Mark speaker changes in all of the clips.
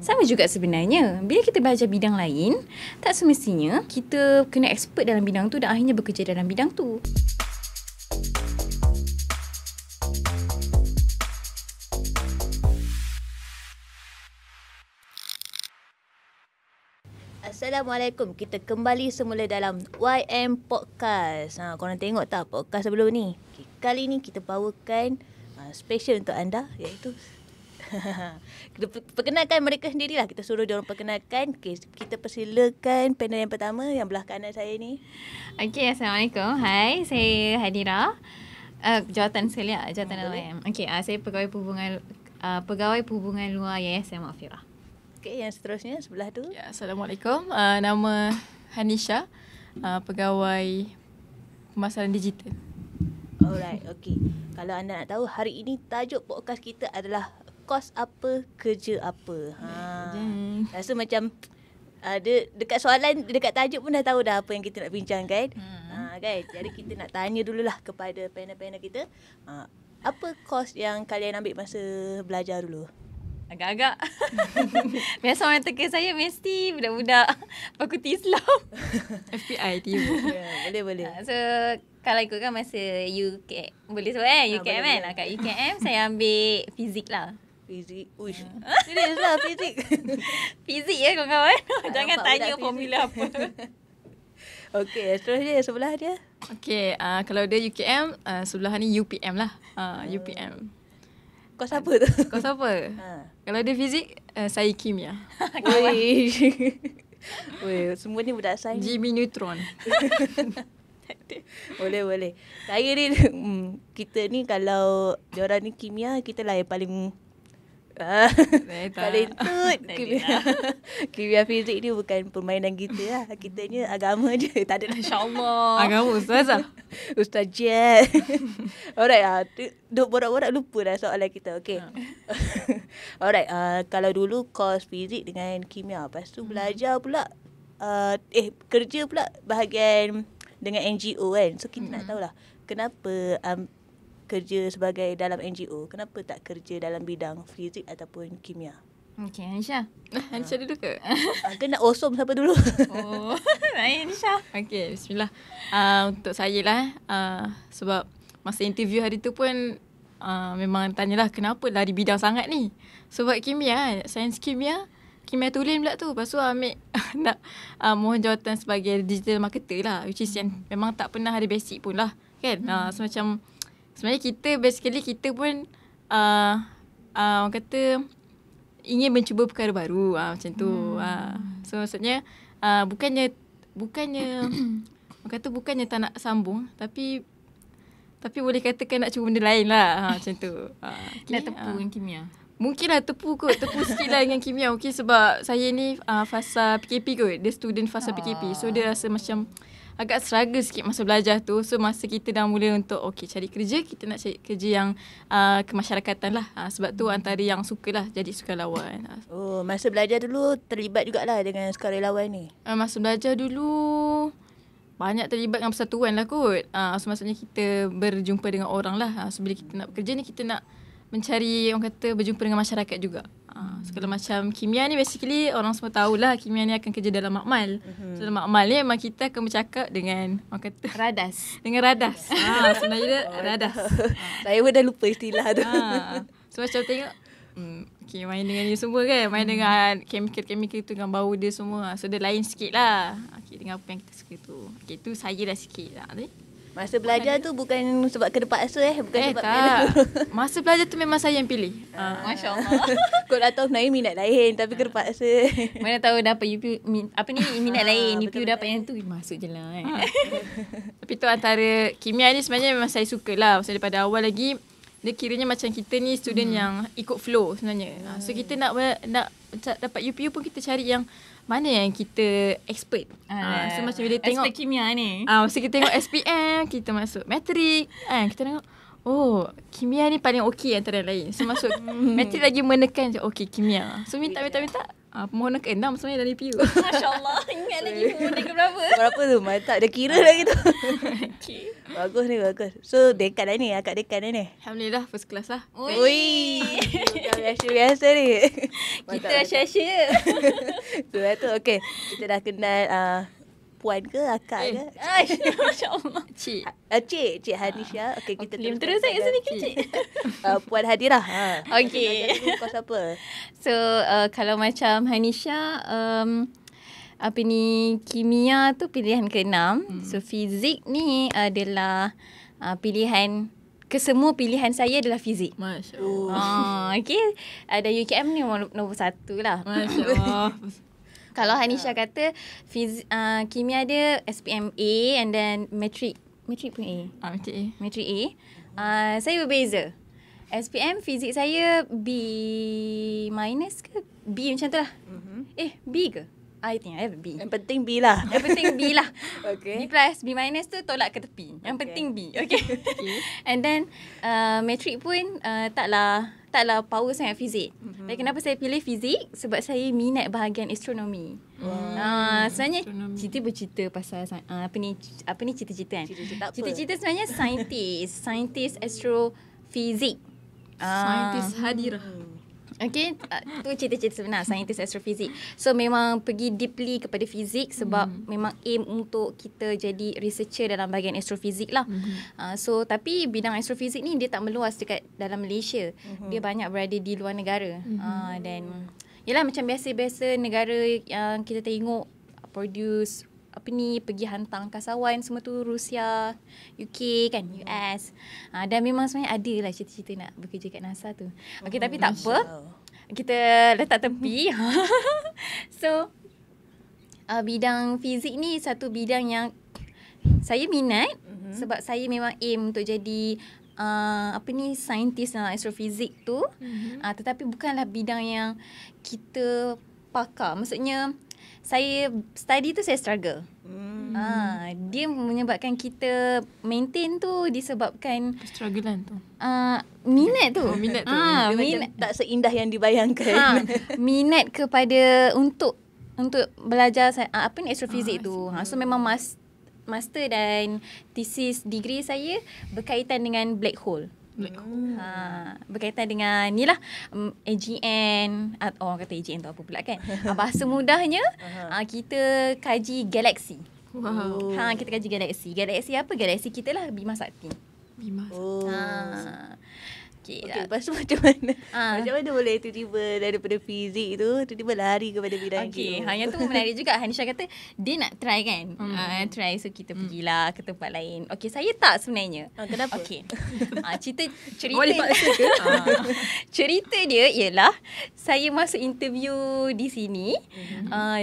Speaker 1: Sama juga sebenarnya, bila kita belajar bidang lain, tak semestinya kita kena expert dalam bidang tu dan akhirnya bekerja dalam bidang tu.
Speaker 2: Assalamualaikum. Kita kembali semula dalam YM Podcast. Korang tengok tak podcast sebelum ni? Okay, kali ni kita bawakan special untuk anda, iaitu kita perkenalkan mereka sendirilah. Kita suruh diorang perkenalkan. Okay, kita persilakan panel yang pertama yang belah kanan saya ni.
Speaker 1: Okey, Assalamualaikum. Hai, saya Hadira. Jawatan sekali jawatan LYM. Okey, saya pegawai perhubungan luar Yayasan Makfirah.
Speaker 2: Okey, yang seterusnya sebelah tu.
Speaker 3: Ya, Assalamualaikum. Nama Hanisha, pegawai pemasaran digital.
Speaker 2: Alright, okey. Kalau anda nak tahu, hari ini tajuk podcast kita adalah kos apa, kerja apa. Rasa macam dekat soalan, dekat tajuk pun dah tahu dah apa yang kita nak bincang kan. Kan? Jadi kita nak tanya dululah kepada panel-panel kita. Apa kos yang kalian ambil masa belajar dulu?
Speaker 1: Agak-agak. Biasa orang teka saya mesti budak-budak Fakulti Islam.
Speaker 3: FBI tiba.
Speaker 2: Ya, boleh.
Speaker 1: So, kalau ikutkan masa UK, boleh sebut UKM kan? Kat UKM saya ambil fizik lah.
Speaker 2: Fizik. Uish. Serius lah fizik.
Speaker 1: Fizik ya kawan-kawan. Jangan tanya
Speaker 2: budak
Speaker 1: formula apa.
Speaker 2: Okey, seterusnya sebelah dia.
Speaker 3: Okey, kalau dia UKM, sebelah ni UPM lah. UPM.
Speaker 2: Kos apa tu?
Speaker 3: Kos apa? Kalau dia fizik, saya kimia.
Speaker 2: Weh, semua ni budak sains.
Speaker 3: Jimmy Neutron.
Speaker 2: Boleh. Saya ni, kita ni kalau diorang ni kimia, kita lah yang paling paling tut. Kimia fizik ni bukan permainan kita lah. Kita ni agama je. Tak ada.
Speaker 1: InsyaAllah.
Speaker 3: Agama ustaz lah.
Speaker 2: Ustaz Jet. Alright, duk borak-borak lupa dah soalan kita. Okay. Alright, kalau dulu kos fizik dengan kimia, lepas tu belajar pula kerja pula bahagian dengan NGO kan. So kita nak tahulah kenapa kerja sebagai dalam NGO, kenapa tak kerja dalam bidang fizik ataupun kimia?
Speaker 1: Okey, Hanisha.
Speaker 3: Hanisha dulu ke?
Speaker 2: Kena awesome siapa dulu?
Speaker 1: Oh, saya Hanisha.
Speaker 3: Okey, bismillah. Untuk saya lah, sebab masa interview hari tu pun memang tanyalah kenapa lari bidang sangat ni. Sebab kimia, sains kimia tulen pula tu. Lepas tu ambil nak mohon jawatan sebagai digital marketer lah, which is yang memang tak pernah ada basic pun lah kan. So macam sebenarnya kita pun orang kata ingin mencuba perkara baru macam tu. So maksudnya bukannya orang kata bukannya tak nak sambung, tapi boleh katakan nak cuba benda lain lah macam tu.
Speaker 1: Nak tepu dengan kimia.
Speaker 3: Mungkinlah tepu sikit lah dengan kimia. Mungkin sebab saya ni fasa PKP kot. Dia student fasa PKP. So dia rasa macam agak struggle sikit masa belajar tu. So masa kita dah mula untuk cari kerja, kita nak cari kerja yang kemasyarakatan lah. Sebab tu antara yang sukalah jadi sukarelawan.
Speaker 2: Oh, masa belajar dulu terlibat jugalah dengan sukarelawan ni?
Speaker 3: Masa belajar dulu banyak terlibat dengan persatuan lah kot. So maksudnya kita berjumpa dengan orang lah. So bila kita nak bekerja ni, kita nak mencari, orang kata, berjumpa dengan masyarakat juga. So kalau macam kimia ni basically orang semua tahulah kimia ni akan kerja dalam makmal. So dalam makmal ni memang kita akan bercakap dengan, orang kata,
Speaker 1: Radas.
Speaker 3: Dengan radas. Sebenarnya dia radas.
Speaker 2: Saya pun dah lupa istilah tu.
Speaker 3: So macam tengok main dengan ni semua kan. Main dengan chemical tu, dengan bau dia semua. So dia lain sikit lah dengan apa yang kita suka tu. Tu saya dah sikit lah.
Speaker 2: Masa belajar tu bukan sebab kena paksa bukan sebab
Speaker 3: tak. Masa belajar tu memang saya yang pilih.
Speaker 1: Masya Allah.
Speaker 2: Kau dah tahu sebenarnya minat lain tapi kena paksa.
Speaker 1: Mana tahu dapat minat lain, UPU dapat yang tu, masuk je lah
Speaker 3: Tapi tu antara kimia ni sebenarnya memang saya suka lah. Maksudnya daripada awal lagi, dia kiranya macam kita ni student yang ikut flow sebenarnya. So kita nak dapat UPU pun kita cari yang mana yang kita expert. So macam bila tengok
Speaker 1: expert kimia ni.
Speaker 3: Masa kita tengok SPM, kita masuk matrik, kita tengok kimia ni paling okey antara lain. So masuk matrik lagi menekan je kimia. So minta Permohonan ke-6 sebenarnya dari PU.
Speaker 1: Masya Allah. Ingat lagi permohonan ke berapa?
Speaker 2: Berapa tu? Mantap. Dah kira dah gitu.
Speaker 3: Okay.
Speaker 2: Bagus ni, bagus. So, dekan dah ni. Akak dekan dah ni.
Speaker 3: Alhamdulillah first class lah.
Speaker 2: Ui. Bukan biasa-biasa ni.
Speaker 1: Kita share-share.
Speaker 2: Tu lah tu. Okay. Kita dah kenal puan ke akak ke?
Speaker 1: Masya Allah.
Speaker 3: Cik.
Speaker 2: Cik Hanisha. Okay, kita
Speaker 1: Film
Speaker 2: teruskan
Speaker 1: terus saya
Speaker 2: dengan
Speaker 1: sedikit cik.
Speaker 2: Puan Hadirah.
Speaker 1: Okay.
Speaker 2: Kau siapa?
Speaker 1: So kalau macam Hanisha apa ni, kimia tu pilihan ke-6. So fizik ni adalah pilihan, kesemua pilihan saya adalah fizik.
Speaker 3: Masya Allah.
Speaker 1: Okay. Ada UKM ni nombor 1 lah.
Speaker 3: Masya Allah.
Speaker 1: Kalau Hanisha kata kimia dia SPM A and then metric pun A.
Speaker 3: Macam A.
Speaker 1: Metric A. Saya berbeza. SPM fizik saya B minus ke? B macam tu lah. B ke? I think I have B.
Speaker 2: Yang penting B lah.
Speaker 1: Yang penting B lah.
Speaker 2: Okay.
Speaker 1: B plus, B minus tu tolak ke tepi. Yang penting B. Okay. And then metric pun taklah power sangat fizik. Dan kenapa saya pilih fizik? Sebab saya minat bahagian astronomi. Sebenarnya cerita bercerita pasal apa ni cita-cita kan.
Speaker 2: Cita-cita apa?
Speaker 1: Cita-cita sebenarnya saintis astrofizik.
Speaker 3: Saintis Hadirah.
Speaker 1: Okay, tu cita-cita sebenar, saintis astrofizik. So memang pergi deeply kepada fizik sebab memang aim untuk kita jadi researcher dalam bahagian astrofizik lah. So tapi bidang astrofizik ni dia tak meluas dekat dalam Malaysia. Dia banyak berada di luar negara. Dan yelah macam biasa-biasa negara yang kita tengok produce apa ni, pergi hantar angkasawan semua tu, Rusia, UK kan, US. Dan memang sebenarnya ada lah cita-cita nak bekerja kat NASA tu. Okay, tapi tak apa. Kita letak tepi. So, bidang fizik ni satu bidang yang saya minat sebab saya memang aim untuk jadi saintis dalam astrofizik tu. Tetapi bukanlah bidang yang kita pakar. Maksudnya, saya study tu saya struggle. Dia menyebabkan kita maintain tu disebabkan
Speaker 3: Strugglean tu.
Speaker 1: minat tu.
Speaker 3: Minat tu.
Speaker 2: Dia macam tak seindah yang dibayangkan.
Speaker 1: Minat kepada untuk belajar astrofizik tu. So memang master dan thesis degree saya berkaitan dengan black hole. Berkaitan dengan ni lah, AGN, orang kata AGN tu apa pula kan. Bahasa mudahnya kita kaji galaksi.
Speaker 3: Wow.
Speaker 1: Kita kaji galaksi. Galaksi apa? Galaksi kita lah, Bima Sakti.
Speaker 3: Bima.
Speaker 2: Okay, lepas tu macam mana? Macam mana boleh tiba-tiba daripada fizik tu tiba-tiba lari kepada bidang
Speaker 1: Okay,
Speaker 2: itu?
Speaker 1: yang tu menarik juga. Hanisha kata dia nak try kan. Try, so kita pergilah ke tempat lain. Okay, saya tak sebenarnya.
Speaker 2: Kenapa?
Speaker 1: Okay. cerita
Speaker 3: Boleh paksa ke?
Speaker 1: cerita dia ialah saya masuk interview di sini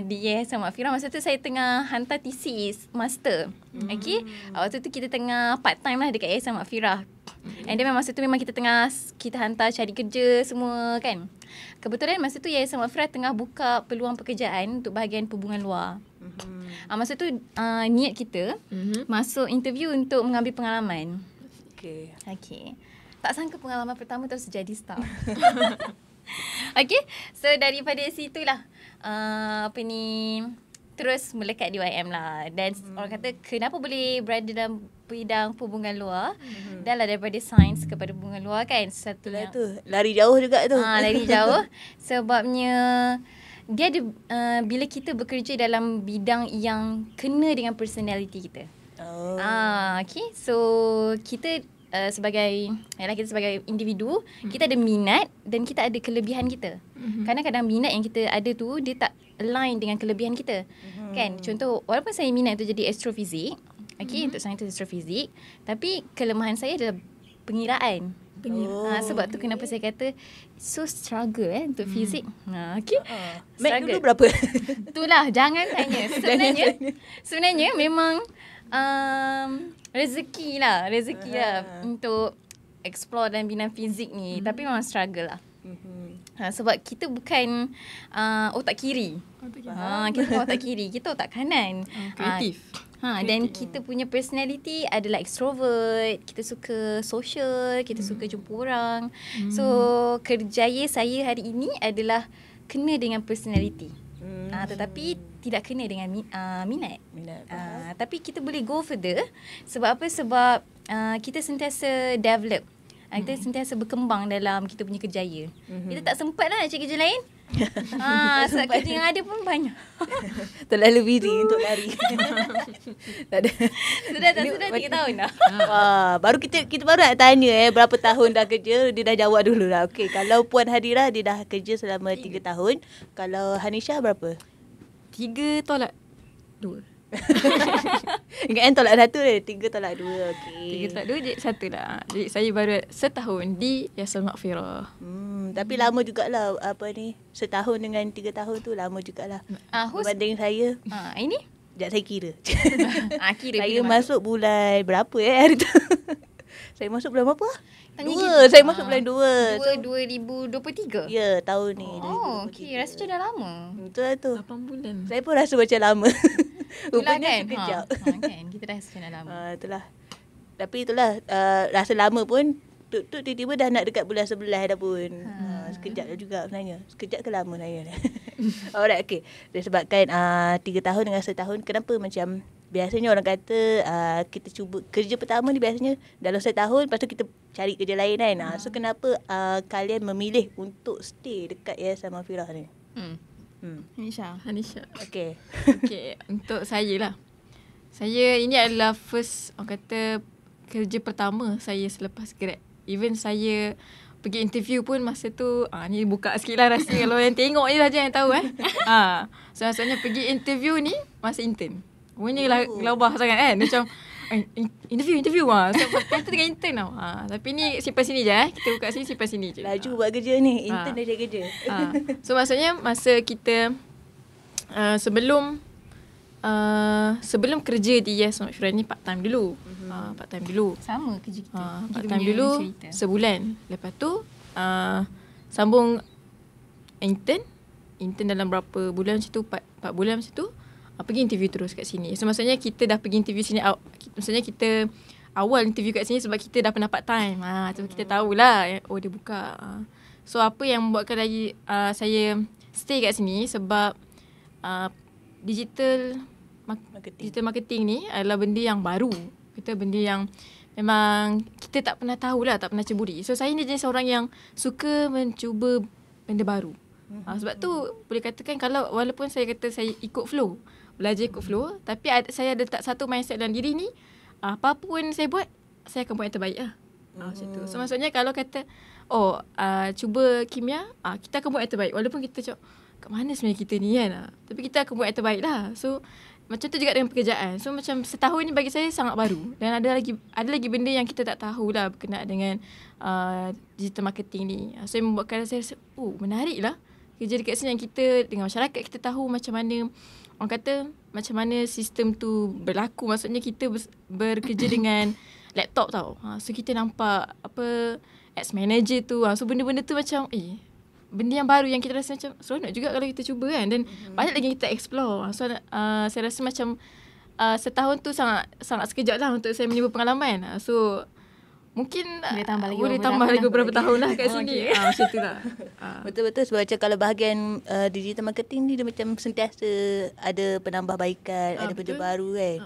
Speaker 1: di Yayasan Mak Fira. Masa tu saya tengah hantar thesis master. Okay. Waktu tu kita tengah part time lah dekat Yayasan Mak Fira. And then masa tu memang kita hantar cari kerja semua kan. Kebetulan masa tu Yayasan Mak Fira tengah buka peluang pekerjaan untuk bahagian hubungan luar. Masa tu niat kita masuk interview untuk mengambil pengalaman.
Speaker 2: Okay.
Speaker 1: Tak sangka pengalaman pertama terus jadi staff. Okay. So daripada situlah terus melekat di YM lah. Dan orang kata kenapa boleh berada dalam bidang hubungan luar, dah lah daripada sains kepada hubungan luar kan. Satu
Speaker 2: Itulah tu. Lari jauh juga tu.
Speaker 1: lari jauh. Sebabnya dia ada bila kita bekerja dalam bidang yang kena dengan personality kita. Okay. So kita sebagai individu, kita ada minat dan kita ada kelebihan kita. Kadang-kadang minat yang kita ada tu dia tak align dengan kelebihan kita. Kan? Contoh, walaupun saya minat untuk jadi astrofizik, untuk saintis astrofizik, tapi kelemahan saya adalah pengiraan. Sebab tu kenapa saya kata so struggle untuk fizik. Okay.
Speaker 2: Mac dulu berapa?
Speaker 1: Itulah, jangan tanya. Sebenarnya memang rezeki lah untuk explore dalam bidang fizik ni. Tapi memang struggle lah. Sebab kita bukan otak kiri. Kita bukan otak kiri, kita otak kanan.
Speaker 3: Kreatif.
Speaker 1: Dan kita punya personality adalah extrovert. Kita suka social, kita suka jumpa orang. So kerjaya saya hari ini adalah kena dengan personality. Tetapi tidak kena dengan minat. Tapi kita boleh go further. Sebab apa? Sebab kita sentiasa develop. Kita sentiasa berkembang dalam kita punya kerjaya. Kita tak sempat lah nak cari kerja lain. Sebab kerja yang ada pun banyak.
Speaker 2: Terlalu busy untuk lari. Tak ada.
Speaker 1: Sudah 3 tahun dah.
Speaker 2: Baru kita baru nak tanya berapa tahun dah kerja. Dia dah jawab dulu lah. Okey, kalau Puan Hadira dia dah kerja selama 3 tahun. Kalau Hanisha berapa?
Speaker 3: 3 tolak 2.
Speaker 2: Ingat kan tolak 1 dia. 3 tolak 2. Okey.
Speaker 3: 3 tolak 2 jadi 1 lah. Jadi saya baru setahun di Yayasan Maghfirah.
Speaker 2: Tapi lama jugalah setahun dengan 3 tahun tu lama jugalah. Berbanding saya.
Speaker 1: Ini?
Speaker 2: Sekejap saya kira.
Speaker 1: Kira
Speaker 2: saya masuk bulan berapa hari tu? Saya masuk bulan berapa?
Speaker 1: Tanya
Speaker 2: 2. Saya masuk bulan 2.
Speaker 1: 2023?
Speaker 2: Ya, tahun ni.
Speaker 1: Okey. Rasa macam dah lama.
Speaker 2: Betul lah tu.
Speaker 3: 8 bulan.
Speaker 2: Saya pun rasa macam lama. Rupanya
Speaker 1: kan?
Speaker 2: sekejap.
Speaker 1: Kan? Kita dah rasa macam dah lama.
Speaker 2: Itulah. Tapi itulah, rasa lama pun tuk tiba-tiba dah nak dekat bulan 11 dah pun. Sekejap dah juga sebenarnya. Sekejap ke lama sebenarnya. Alright, okay. Disebabkan 3 tahun dengan setahun, kenapa macam biasanya orang kata kita cuba kerja pertama ni biasanya dalam setahun, lepas tu kita cari kerja lain kan. So kenapa kalian memilih untuk stay dekat Yayasan Maghfirah ni?
Speaker 3: Hanisha.
Speaker 2: Okay.
Speaker 3: Okay, untuk saya lah. Saya ini adalah first, orang kata, kerja pertama saya selepas grad. Even saya pergi interview pun masa tu, ni buka sikit lah rahsia. Kalau yang tengok je saja yang tahu So maksudnya pergi interview ni masa intern. Punya gelabah sangat kan. Macam interview So kita tengah intern tau. Tapi ni simpan sini je kita buka sini, simpan sini je.
Speaker 2: Laju buat kerja ni. Intern dah cari kerja.
Speaker 3: So maksudnya masa kita sebelum kerja di Yayasan Maghfirah ni part time dulu. Part time dulu.
Speaker 1: Sama kerja kita.
Speaker 3: Part time dulu sebulan. Lepas tu sambung intern dalam berapa bulan macam tu, 4 bulan macam tu. Pergi interview terus kat sini. So maksudnya kita dah pergi interview sini, maksudnya kita awal interview kat sini sebab kita dah pernah part time. So kita tahulah dia buka. So apa yang membuatkan lagi saya stay kat sini sebab digital marketing ni adalah benda yang baru. Kita benda yang memang kita tak pernah tahulah, tak pernah ceburi. So saya ni jenis orang yang suka mencuba benda baru. Sebab tu boleh katakan kalau walaupun saya kata saya ikut flow, belajar ikut flow, tapi saya ada tak satu mindset dalam diri ni, apa pun saya buat, saya akan buat yang terbaik lah. Macam tu. So maksudnya kalau kata cuba kimia, kita akan buat yang terbaik. Walaupun kita cakap kat mana sebenarnya kita ni kan, tapi kita akan buat yang terbaik lah. So macam tu juga dengan pekerjaan. So macam setahun ni bagi saya sangat baru. Dan ada lagi benda yang kita tak tahulah berkenaan dengan digital marketing ni. So yang membuatkan saya rasa menarik lah kerja dekat sini, yang kita dengan masyarakat kita tahu macam mana, orang kata macam mana sistem tu berlaku. Maksudnya kita bekerja dengan laptop tau. So kita nampak ads manager tu. So benda-benda tu macam benda yang baru yang kita rasa macam seronok juga kalau kita cuba kan. Dan banyak lagi yang kita explore. So saya rasa macam setahun tu sangat sekejap lah untuk saya menimba pengalaman. So mungkin boleh tambah lagi beberapa tahun lah kat sini. Macam tu lah.
Speaker 2: Betul-betul sebab macam kalau bahagian digital marketing ni dia macam sentiasa ada penambahbaikan, ada benda baru kan.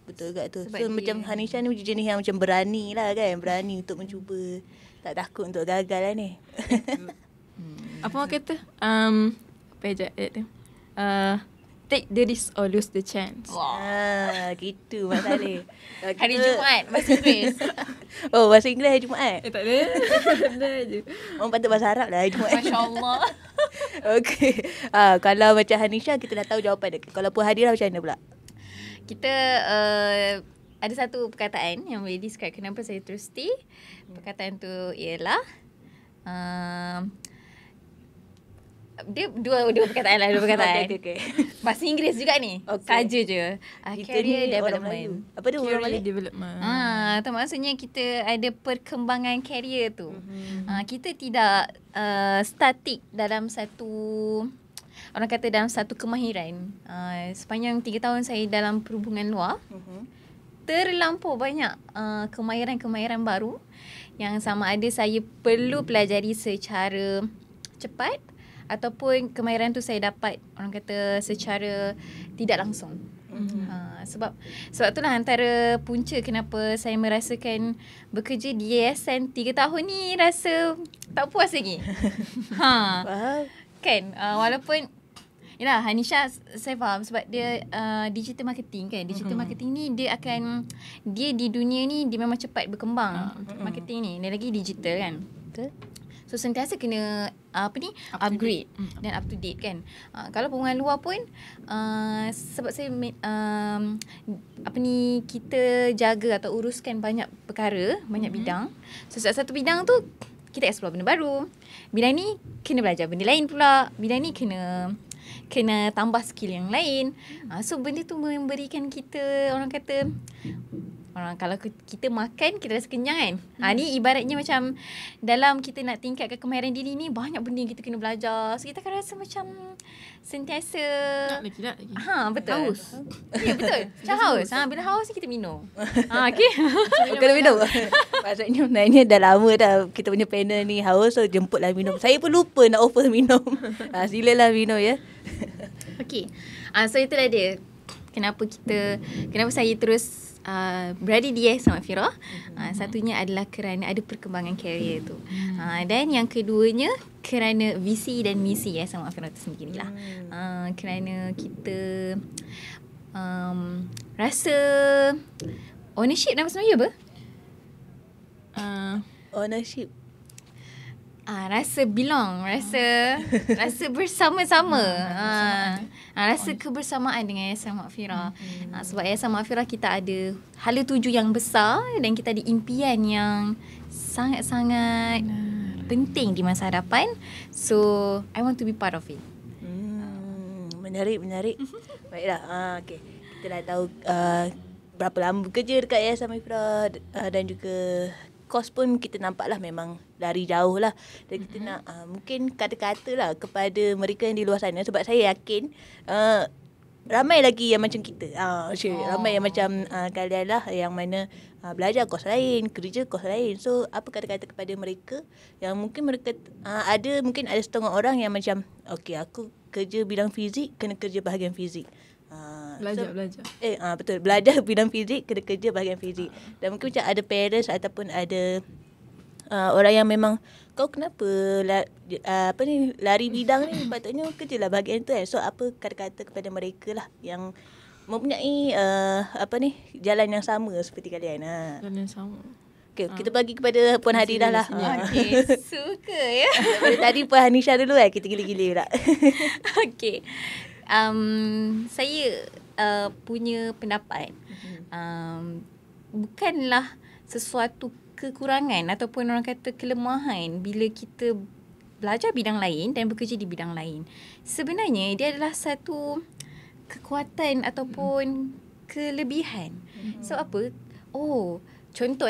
Speaker 2: Betul juga tu. So macam Hanisha ni jenis yang macam berani lah kan. Berani untuk mencuba. Tak takut untuk gagal lah ni.
Speaker 3: Apa orang kata? Apa ayat tu? Take the risk or lose the chance.
Speaker 2: Gitu Mak Saleh.
Speaker 1: Hari Jumaat bahasa Inggeris.
Speaker 2: Bahasa Inggeris hari Jumaat.
Speaker 3: Tak ada. Ada je.
Speaker 2: Orang patut bahasa Arab lah hari Jumaat.
Speaker 1: Masya-Allah.
Speaker 2: Okey. Kalau macam Hanisha kita dah tahu jawapan dia. Kalau Puan Hadira macam mana pula?
Speaker 1: Kita ada satu perkataan yang boleh describe kenapa saya terus stay. Perkataan tu ialah dia dua perkataan lah,
Speaker 2: Okay.
Speaker 1: Bahasa Inggeris juga ni. Saja je. Career development.
Speaker 2: Apa dia orang
Speaker 3: Career
Speaker 2: Melayu?
Speaker 3: development.
Speaker 1: Tu maksudnya kita ada perkembangan career tu. Kita tidak statik dalam satu, orang kata dalam satu kemahiran. Sepanjang 3 tahun saya dalam perhubungan luar, terlampau banyak kemahiran-kemahiran baru yang sama ada saya perlu pelajari secara cepat ataupun kemahiran tu saya dapat orang kata secara tidak langsung. Sebab itulah antara punca kenapa saya merasakan bekerja di yayasan 3 tahun ni rasa tak puas lagi. Kan, walaupun yalah, Hanisha saya faham sebab dia digital marketing kan. Digital marketing ni dia di dunia ni dia memang cepat berkembang. Marketing ni lagi digital kan. Betul. So sentiasa kena upgrade dan up to date kan. Kalau pengurusan luar pun sebab saya kita jaga atau uruskan banyak perkara, banyak bidang. So satu bidang tu kita explore benda baru. Bidang ni kena belajar benda lain pula. Bidang ni kena tambah skill yang lain. So benda tu memberikan kita kalau kita makan kita rasa kenyang kan. Ni ibaratnya macam dalam kita nak tingkatkan kemahiran diri ni banyak benda yang kita kena belajar. So kita akan rasa macam sentiasa
Speaker 3: nak lagi.
Speaker 1: Betul.
Speaker 3: Haus.
Speaker 1: Ya betul. Macam haus. Bila haus kita minum. Okey.
Speaker 2: Kena minum. Maksudnya sebenarnya dah lama dah kita punya panel ni haus, so jemputlah minum. Saya pun lupa nak offer minum. Silalah minum ya.
Speaker 1: Okey. So itulah dia. Kenapa saya terus berada di Yayasan Mahfirah. Satunya adalah kerana ada perkembangan karier tu. Dan yang keduanya kerana visi dan misi Yayasan Mahfirah tu sendiri lah. Kerana kita rasa ownership nama sebenarnya apa?
Speaker 2: Ownership.
Speaker 1: Rasa belong, rasa bersama-sama. Rasa kebersamaan dengan Yayasan Mahfirah. Sebab Yayasan Mahfirah kita ada hala tuju yang besar dan kita ada impian yang sangat-sangat penting di masa hadapan. So, I want to be part of it.
Speaker 2: Menarik. Baiklah. Okay. Kita dah tahu berapa lama bekerja dekat Yayasan Mahfirah dan juga kos pun kita nampak lah memang lari jauh lah. Dan kita nak mungkin kata-kata lah kepada mereka yang di luar sana. Sebab saya yakin ramai lagi yang macam kita. Ramai yang macam kalian lah yang mana belajar kos lain, kerja kos lain. So apa kata-kata kepada mereka yang mungkin mereka mungkin ada setengah orang yang macam okay, aku kerja bidang fizik, kena kerja bahagian fizik.
Speaker 3: Belajar.
Speaker 2: Betul. Belajar bidang fizik, kena kerja bahagian fizik. Dan mungkin macam ada parents ataupun ada orang yang memang kau kenapa lari bidang ni, patutnya kerjalah bahagian tu kan. So apa kata-kata kepada mereka lah yang mempunyai jalan yang sama seperti kalian.
Speaker 3: Jalan yang sama.
Speaker 2: Okay, kita bagi kepada Puan Hadidah lah.
Speaker 1: Okay, suka ya.
Speaker 2: Tadi Puan Hanisha dulu kita gila-gila pula.
Speaker 1: Okay. Saya punya pendapat bukanlah sesuatu kekurangan ataupun orang kata kelemahan bila kita belajar bidang lain dan bekerja di bidang lain. Sebenarnya dia adalah satu kekuatan ataupun kelebihan. So apa? Contoh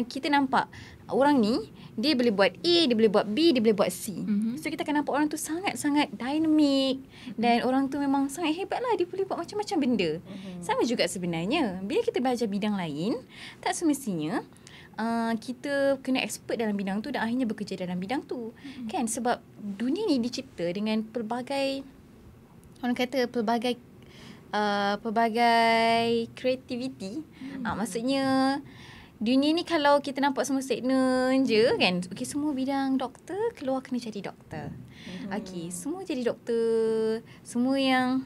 Speaker 1: kita nampak orang ni dia boleh buat A, dia boleh buat B, dia boleh buat C. So kita akan nampak orang tu sangat-sangat dinamik dan orang tu memang sangat hebat lah. Dia boleh buat macam-macam benda. Sama juga sebenarnya bila kita belajar bidang lain, tak semestinya kita kena expert dalam bidang tu dan akhirnya bekerja dalam bidang tu. Kan, sebab dunia ni dicipta dengan pelbagai kreativiti. Maksudnya dunia ni kalau kita nampak semua segmen je kan. Okay, semua bidang doktor keluar kena jadi doktor. Okay, semua jadi doktor. Semua yang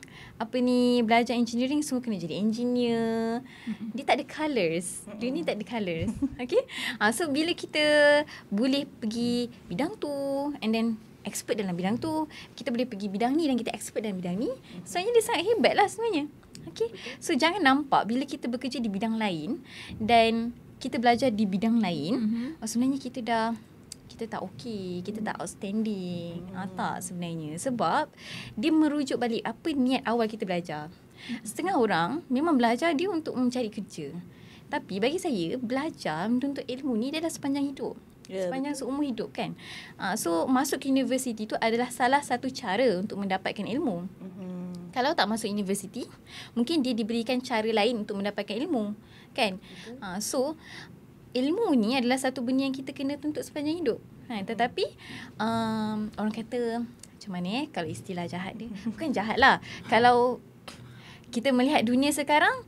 Speaker 1: belajar engineering semua kena jadi engineer. Dia tak ada colours. Dunia tak ada colours. Okay. So bila kita boleh pergi bidang tu and then expert dalam bidang tu, kita boleh pergi bidang ni dan kita expert dalam bidang ni, sebenarnya dia sangat hebat lah sebenarnya. Okay. So jangan nampak bila kita bekerja di bidang lain dan kita belajar di bidang lain, sebenarnya kita tak okey, kita tak outstanding. Tak sebenarnya. Sebab dia merujuk balik apa niat awal kita belajar. Setengah orang memang belajar dia untuk mencari kerja. Tapi bagi saya, belajar menuntut ilmu ni dia adalah sepanjang hidup. Sepanjang seumur hidup kan. So masuk ke universiti tu adalah salah satu cara untuk mendapatkan ilmu. Kalau tak masuk universiti, mungkin dia diberikan cara lain untuk mendapatkan ilmu. Kan? So ilmu ni adalah satu benda yang kita kena tuntut sepanjang hidup. Tetapi orang kata macam mana kalau istilah jahat dia, bukan jahat lah, kalau kita melihat dunia sekarang,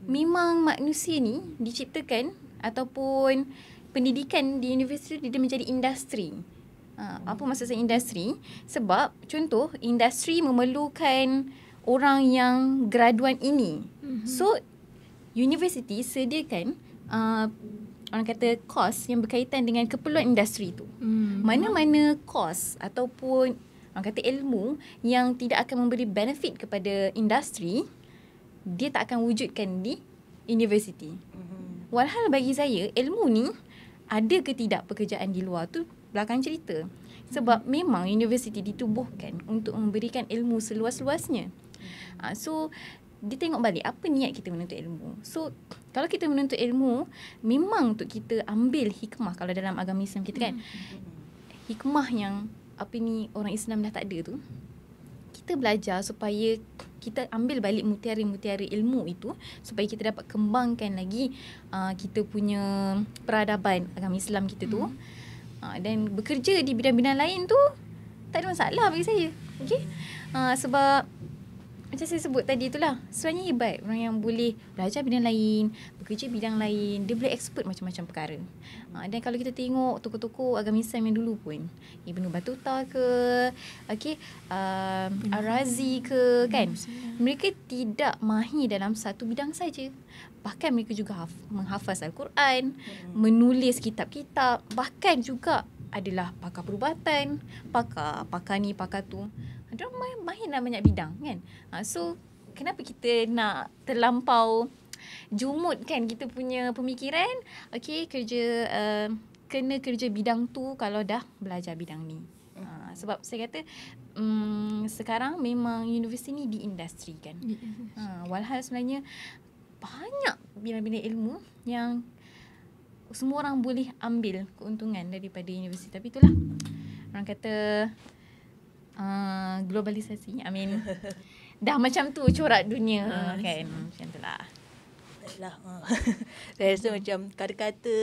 Speaker 1: memang manusia ni diciptakan ataupun pendidikan di universiti dia menjadi industri. Apa maksud saya industri? Sebab contoh industri memerlukan orang yang graduan ini. So universiti sediakan orang kata kos yang berkaitan dengan keperluan industri tu. Mana-mana kos ataupun orang kata ilmu yang tidak akan memberi benefit kepada industri, dia tak akan wujudkan di universiti. Walhal bagi saya ilmu ni ada ke tidak pekerjaan di luar tu belakang cerita. Sebab memang universiti ditubuhkan untuk memberikan ilmu seluas-luasnya. So dia tengok balik apa niat kita menuntut ilmu. So kalau kita menuntut ilmu, memang untuk kita ambil hikmah. Kalau dalam agama Islam kita kan, hikmah yang orang Islam dah tak ada tu, kita belajar supaya kita ambil balik mutiara-mutiara ilmu itu, supaya kita dapat kembangkan lagi kita punya peradaban agama Islam kita tu. Dan bekerja di bidang-bidang lain tu tak ada masalah bagi saya. Okay? Sebab macam saya sebut tadi itulah, sebenarnya hebat orang yang boleh belajar bidang lain, bekerja bidang lain, dia boleh expert macam-macam perkara. Dan kalau kita tengok tokoh-tokoh agama Islam yang dulu pun, Ibnu Battuta ke, Ar-Razi ke, kan, mereka tidak mahir dalam satu bidang saja. Bahkan mereka juga menghafaz Al-Quran, menulis kitab-kitab, bahkan juga adalah pakar perubatan, pakar ni, pakar tu. Diorang mahir dalam banyak bidang kan. So kenapa kita nak terlampau jumut kan kita punya pemikiran, kena kerja bidang tu kalau dah belajar bidang ni. Sebab saya kata sekarang memang universiti ni diindustrikan. Walhal sebenarnya banyak bidang-bidang ilmu yang semua orang boleh ambil keuntungan daripada universiti. Tapi itulah orang kata globalisasi. Dah macam tu corak dunia kan. Macam tu lah.
Speaker 2: Saya rasa macam kata-kata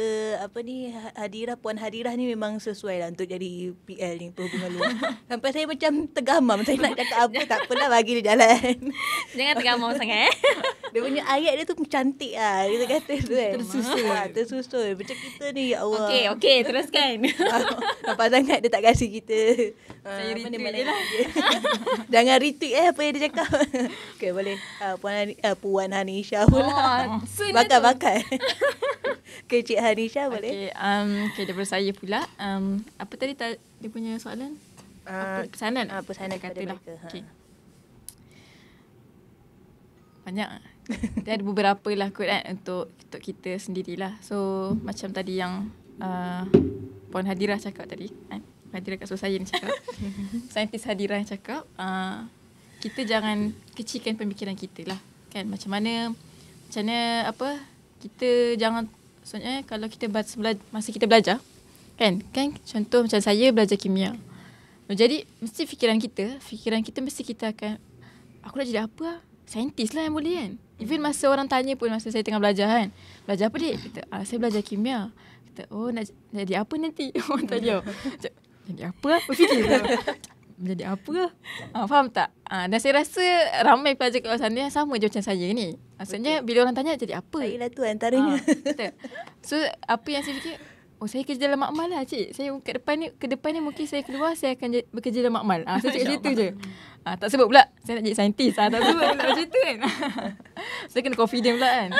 Speaker 2: Puan Hadirah ni memang sesuai lah untuk jadi PL ni, perhubungan luar. Sampai saya macam tergamam. Saya nak cakap apa, tak apalah, bagi dia jalan.
Speaker 1: Jangan tergamam sangat.
Speaker 2: Dia punya ayat dia tu cantik lah, kita kata tu kan. Tersusun. Macam kita ni, ya Allah.
Speaker 1: Okey, teruskan.
Speaker 2: Nampak sangat dia tak kasih kita.
Speaker 3: Saya retweet je lah.
Speaker 2: Jangan retweet apa yang dia cakap. Okay, boleh. Puan Hanisha pula. Bakal. Okay, Cik Hanisha boleh.
Speaker 3: Okay, daripada saya pula. Apa tadi dia punya soalan? Pesanan?
Speaker 2: Pesanan kepada mereka.
Speaker 3: Okay. Banyak. Dia ada beberapa lah kot kan untuk kita sendirilah. So macam tadi yang Puan Hadirah cakap tadi, Hadirah kat saya ni cakap, saintis Hadirah yang cakap, kita jangan kecilkan pemikiran kita lah kan. Macam mana kita jangan, maksudnya kalau kita masa kita belajar kan contoh macam saya belajar kimia, jadi mesti fikiran kita mesti kita akan, aku nak jadi apa, saintis lah yang boleh kan. Even masa orang tanya pun, masa saya tengah belajar kan, belajar apa dik, kita, saya belajar kimia. Kita, nak jadi apa nanti, orang tanya jadi apa lah, berfikir menjadi apa lah. Faham tak? Dan saya rasa ramai pelajar kat luar sana yang sama je macam saya ni. Maksudnya bila orang tanya jadi apa?
Speaker 2: Saya lah tu antaranya.
Speaker 3: So apa yang saya fikir, saya kerja dalam makmal lah cik. Saya ke depan ni mungkin saya keluar, saya akan bekerja dalam makmal. Saya cakap macam tu je. Tak sebut pula saya nak jadi saintis. Tak sebut pula macam tu kan. Saya kena confident pula kan.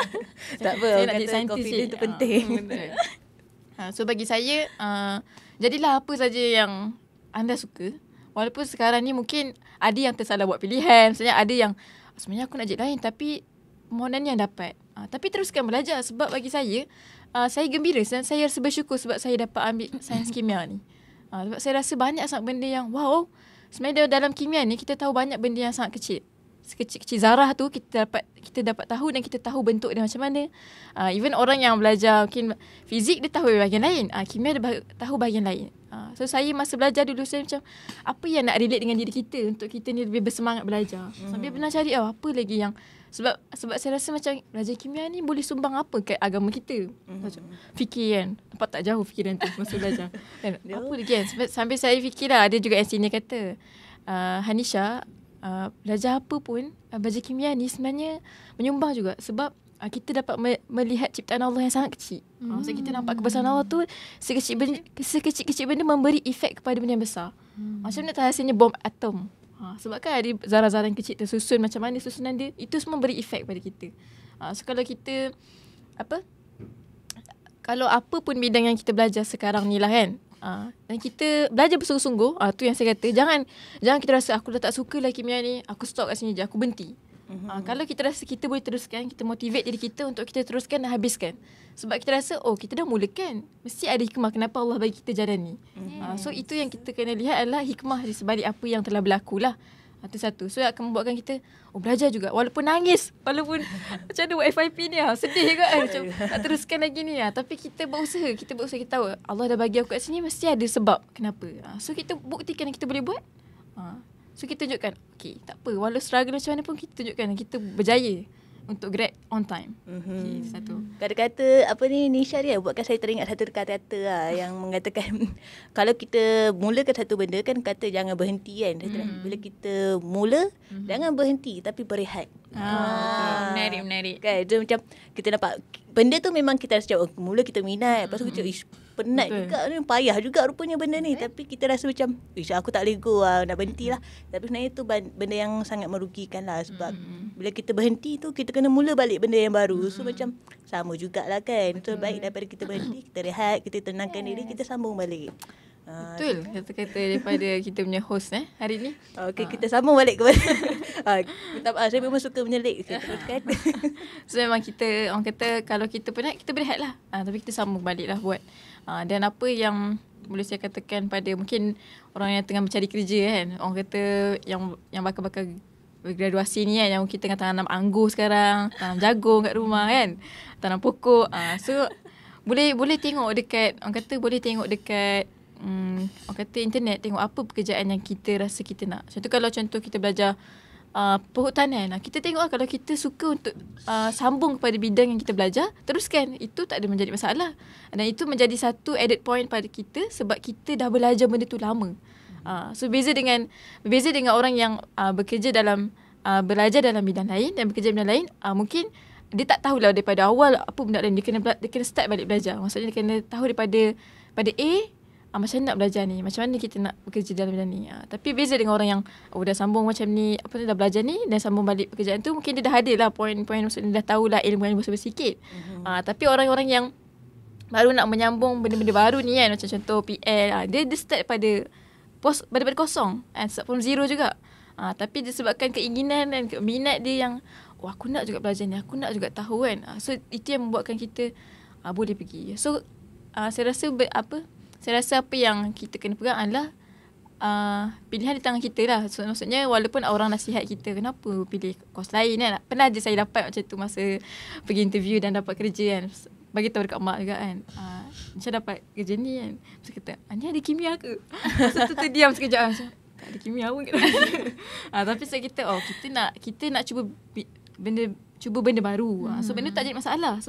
Speaker 2: Tak apa,
Speaker 3: saya nak jadi saintis
Speaker 2: confident tu penting.
Speaker 3: So bagi saya, jadilah apa saja yang anda suka. Walaupun sekarang ni mungkin ada yang tersalah buat pilihan. Maksudnya ada yang sebenarnya aku nak jadi lain tapi permohonan yang dapat. Tapi teruskan belajar sebab bagi saya gembira dan saya rasa bersyukur sebab saya dapat ambil sains kimia ni. Sebab saya rasa banyak sangat benda yang wow. Sebenarnya dalam kimia ni kita tahu banyak benda yang sangat kecil. Sekecil-kecil zarah tu kita dapat tahu dan kita tahu bentuk dia macam mana. Even orang yang belajar mungkin fizik dia tahu bahagian lain. Kimia dia tahu bahagian lain. So saya masa belajar dulu saya macam apa yang nak relate dengan diri kita untuk kita ni lebih bersemangat belajar. Sambil pernah cari apa lagi yang Sebab saya rasa macam belajar kimia ni boleh sumbang apa kat agama kita. Macam fikir kan. Nampak tak jauh fikiran tu masa belajar. Kan? Apa lagi kan? Sambil saya fikir lah, ada juga yang sini kata, Hanisha, belajar apa pun, belajar kimia ni sebenarnya menyumbang juga. Sebab kita dapat melihat ciptaan Allah yang sangat kecil. Maksudnya kita nampak kebesaran Allah tu sekecil-kecil benda memberi efek kepada benda yang besar. Macam mana hasilnya bom atom. Sebab kan ada zarah-zarah yang kecil tersusun, macam mana susunan dia, itu semua beri efek pada kita. So kalau kita kalau apa pun bidang yang kita belajar sekarang ni lah kan, dan kita belajar bersungguh-sungguh, tu yang saya kata, jangan kita rasa aku dah tak suka lah kimia ni, aku stop kat sini je, aku berhenti. Kalau kita rasa kita boleh teruskan, kita motivate diri kita untuk kita teruskan dan habiskan. Sebab kita rasa kita dah mulakan, mesti ada hikmah kenapa Allah bagi kita jalan ni. So itu yang kita kena lihat adalah hikmah di sebalik apa yang telah berlaku lah. Itu satu. So akan membuatkan kita belajar juga, walaupun nangis, walaupun macam mana buat FYP ni sedih juga kan, macam tak teruskan lagi ni tapi kita berusaha, kita tahu Allah dah bagi aku kat sini, mesti ada sebab kenapa. So kita buktikan yang kita boleh buat. So kita tunjukkan, okay, tak apa, walau struggle macam mana pun kita tunjukkan kita berjaya untuk grad on time. Okay, satu.
Speaker 2: Kata-kata Nisha dia buatkan saya teringat satu kata-kata yang mengatakan kalau kita mulakan satu benda kan, kata jangan berhenti kan. Bila kita mula, jangan berhenti tapi berehat.
Speaker 1: Menarik.
Speaker 2: Kan, dia macam kita nampak benda tu memang kita rasa mula kita minat, lepas tu kita penat juga ni, payah juga rupanya benda ni, tapi kita rasa macam aku tak boleh go nak berhenti lah. Tapi sebenarnya tu benda yang sangat merugikan lah, sebab bila kita berhenti tu kita kena mula balik benda yang baru. So macam sama jugalah kan. So baik daripada kita berhenti, kita rehat, kita tenangkan diri, kita sambung balik.
Speaker 3: Betul kata-kata daripada kita punya host hari ni.
Speaker 2: Okay, kita sambung balik kepada minta maaf, saya memang suka menyelik. Teruskan.
Speaker 3: So memang kita, orang kata kalau kita penat, kita berehat lah. Tapi kita sambung balik lah buat. Dan apa yang boleh saya katakan pada mungkin orang yang tengah mencari kerja kan, orang kata yang bakal graduasi ni kan, yang kita tengah tanam anggur sekarang, tanam jagung kat rumah kan, tanam pokok. So boleh tengok dekat, orang kata boleh tengok dekat orang kata internet, tengok apa pekerjaan yang kita rasa kita nak. Contoh kita belajar perhutanan, kita tengok kalau kita suka untuk sambung kepada bidang yang kita belajar, teruskan. Itu tak ada menjadi masalah. Dan itu menjadi satu added point pada kita sebab kita dah belajar benda tu lama. So berbeza dengan orang yang bekerja dalam belajar dalam bidang lain dan bekerja bidang lain, mungkin dia tak tahulah daripada awal apa benda lain. Dia kena start balik belajar. Maksudnya dia kena tahu daripada A, macam mana nak belajar ni, macam mana kita nak bekerja dalam bidang ni. Tapi beza dengan orang yang dah sambung macam ni, dah belajar ni dan sambung balik pekerjaan tu, mungkin dia dah ada lah poin-poin, maksudnya dah tahulah ilmu sikit. Tapi orang-orang yang baru nak menyambung benda-benda baru ni kan, macam contoh PL, dia start pada kosong, start from zero juga. Tapi disebabkan keinginan dan minat dia yang aku nak juga belajar ni, aku nak juga tahu kan. So itu yang membuatkan kita boleh pergi. So saya rasa apa yang kita kena pegang adalah pilihan di tangan kita lah. So, maksudnya walaupun orang nasihat kita kenapa pilih kos lain kan. Pernah je saya dapat macam tu masa pergi interview dan dapat kerja kan. Bagi tahu dekat mak juga kan, macam dapat kerja ni kan. Saya kata, ni ada kimia ke? Masa tu terdiam sekejap macam, tak ada kimia pun. Tapi saya kata, kita nak cuba benda baru. So benda tak jadi masalah.